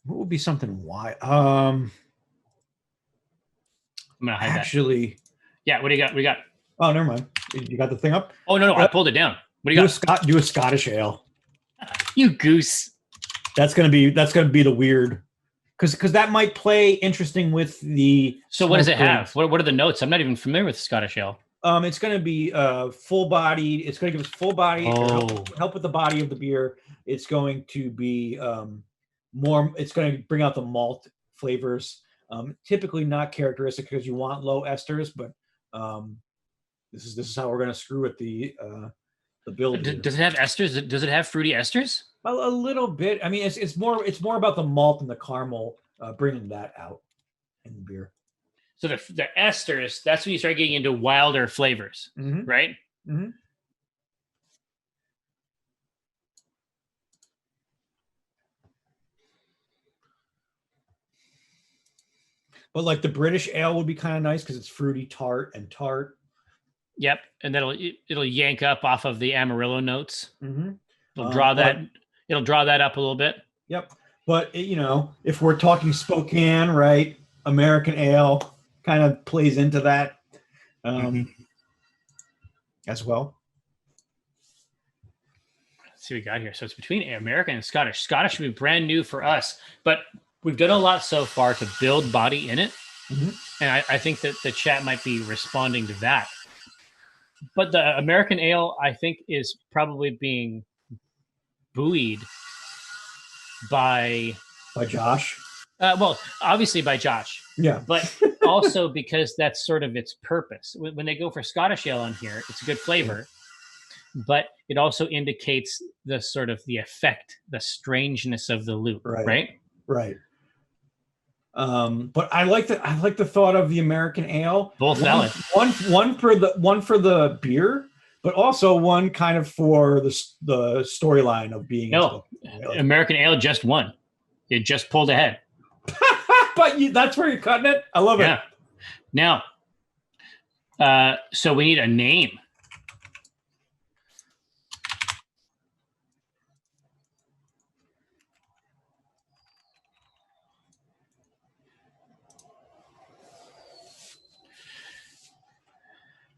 What would be something wild? I'm gonna hide actually, that. Yeah, what do you got? We got. Oh, never mind. You got the thing up? Oh no, I pulled it down. What do you got? Do a Scottish ale. You goose. That's gonna be the weird, because that might play interesting with the. So what does it have? What are the notes? I'm not even familiar with Scottish ale. It's going to be full bodied. It's going to give us full body. Help with the body of the beer. It's going to be more. It's going to bring out the malt flavors. Typically not characteristic because you want low esters, but this is how we're going to screw with the build. Does it have esters? Does it have fruity esters? A little bit. I mean, it's more about the malt and the caramel, bringing that out in the beer. So the esters, that's when you start getting into wilder flavors, right? Mm-hmm. But like the British ale would be kind of nice because it's fruity, tart. Yep, and it'll yank up off of the Amarillo notes. Mm-hmm. It'll draw that up a little bit. Yep, but if we're talking Spokane, right, American ale kind of plays into that as well. Let's see what we got here. So it's between American and Scottish. Scottish would be brand new for us, but we've done a lot so far to build body in it. Mm-hmm. And I think that the chat might be responding to that. But the American ale, I think, is probably being buoyed by Josh. Well, obviously by Josh. Yeah. But also because that's sort of its purpose. When they go for Scottish ale on here, it's a good flavor, but it also indicates the sort of the effect, the strangeness of the loop, right? Right. But I like the thought of the American ale. Both valid. One for the beer, but also one kind of for the storyline of being. No, American ale just won. It just pulled ahead. But that's where you're cutting it. I love it. Now, so we need a name.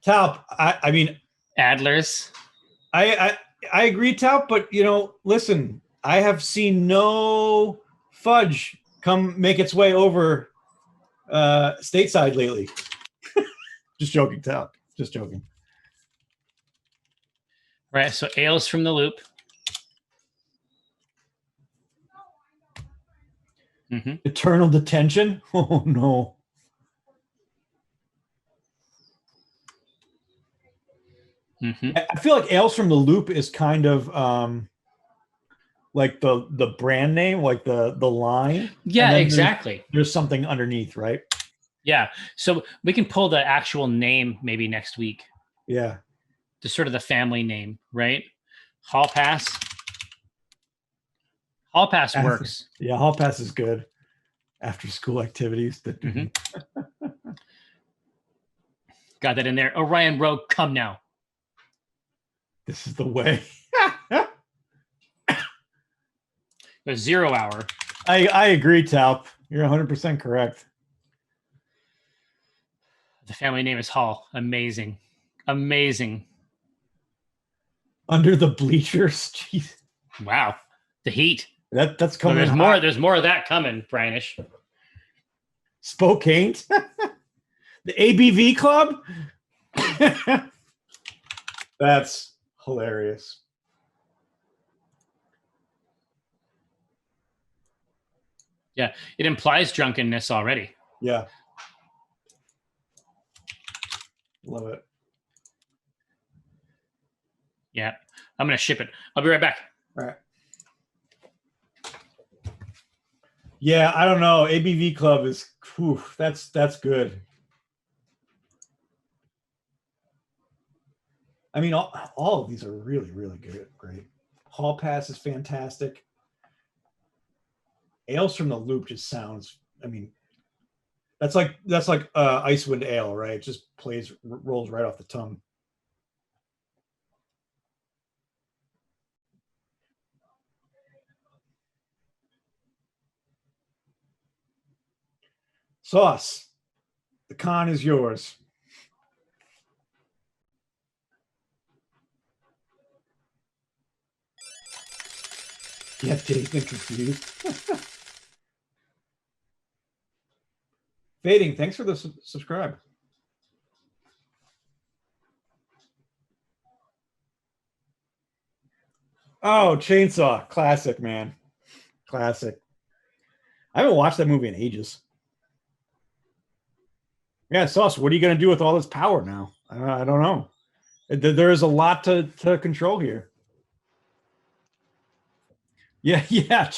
Talp, I mean, Adler's. I agree, Talp, but listen, I have seen no fudge come make its way over stateside lately. Just joking, Talp. Just joking. Right. So ales from the loop. Mm-hmm. Eternal detention. Oh no. Mm-hmm. I feel like ales from the loop is kind of like the brand name, like the line. Yeah, exactly. There's something underneath, right? Yeah. So we can pull the actual name maybe next week. Yeah. The sort of the family name, right? Hall Pass. Hall Pass works. Yeah, Hall Pass is good. After school activities. Mm-hmm. Got that in there. Orion Rogue, come now. This is the way. The 0 hour. I agree, Talp. You're 100% correct. The family name is Hall. Amazing. Amazing. Under the bleachers. Jeez. Wow. The heat. That's coming. Well, there's more of that coming, Brianish. Spokane. The ABV club. That's hilarious. Yeah, it implies drunkenness already. Yeah. Love it. Yeah, I'm going to ship it. I'll be right back. All right. Yeah, I don't know. ABV club is, whew, that's good. I mean, all of these are really, really good. Great. Hall Pass is fantastic. Ales from the Loop just sounds, I mean, that's like Icewind Ale, right? It just rolls right off the tongue. Sauce, the con is yours. Get dazed and confused. Fading, thanks for the subscribe. Oh, Chainsaw, classic, man. Classic. I haven't watched that movie in ages. Yeah, Sauce, what are you going to do with all this power now? I don't know. There is a lot to control here. Yeah, yeah,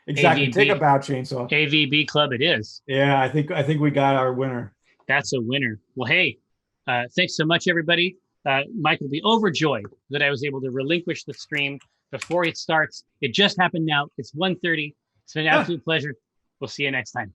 exactly. AVB, Take a bow, Chainsaw. AVB Club it is. Yeah, I think we got our winner. That's a winner. Well, hey, thanks so much, everybody. Mike will be overjoyed that I was able to relinquish the stream before it starts. It just happened now. It's 1:30. It's been an absolute pleasure. We'll see you next time.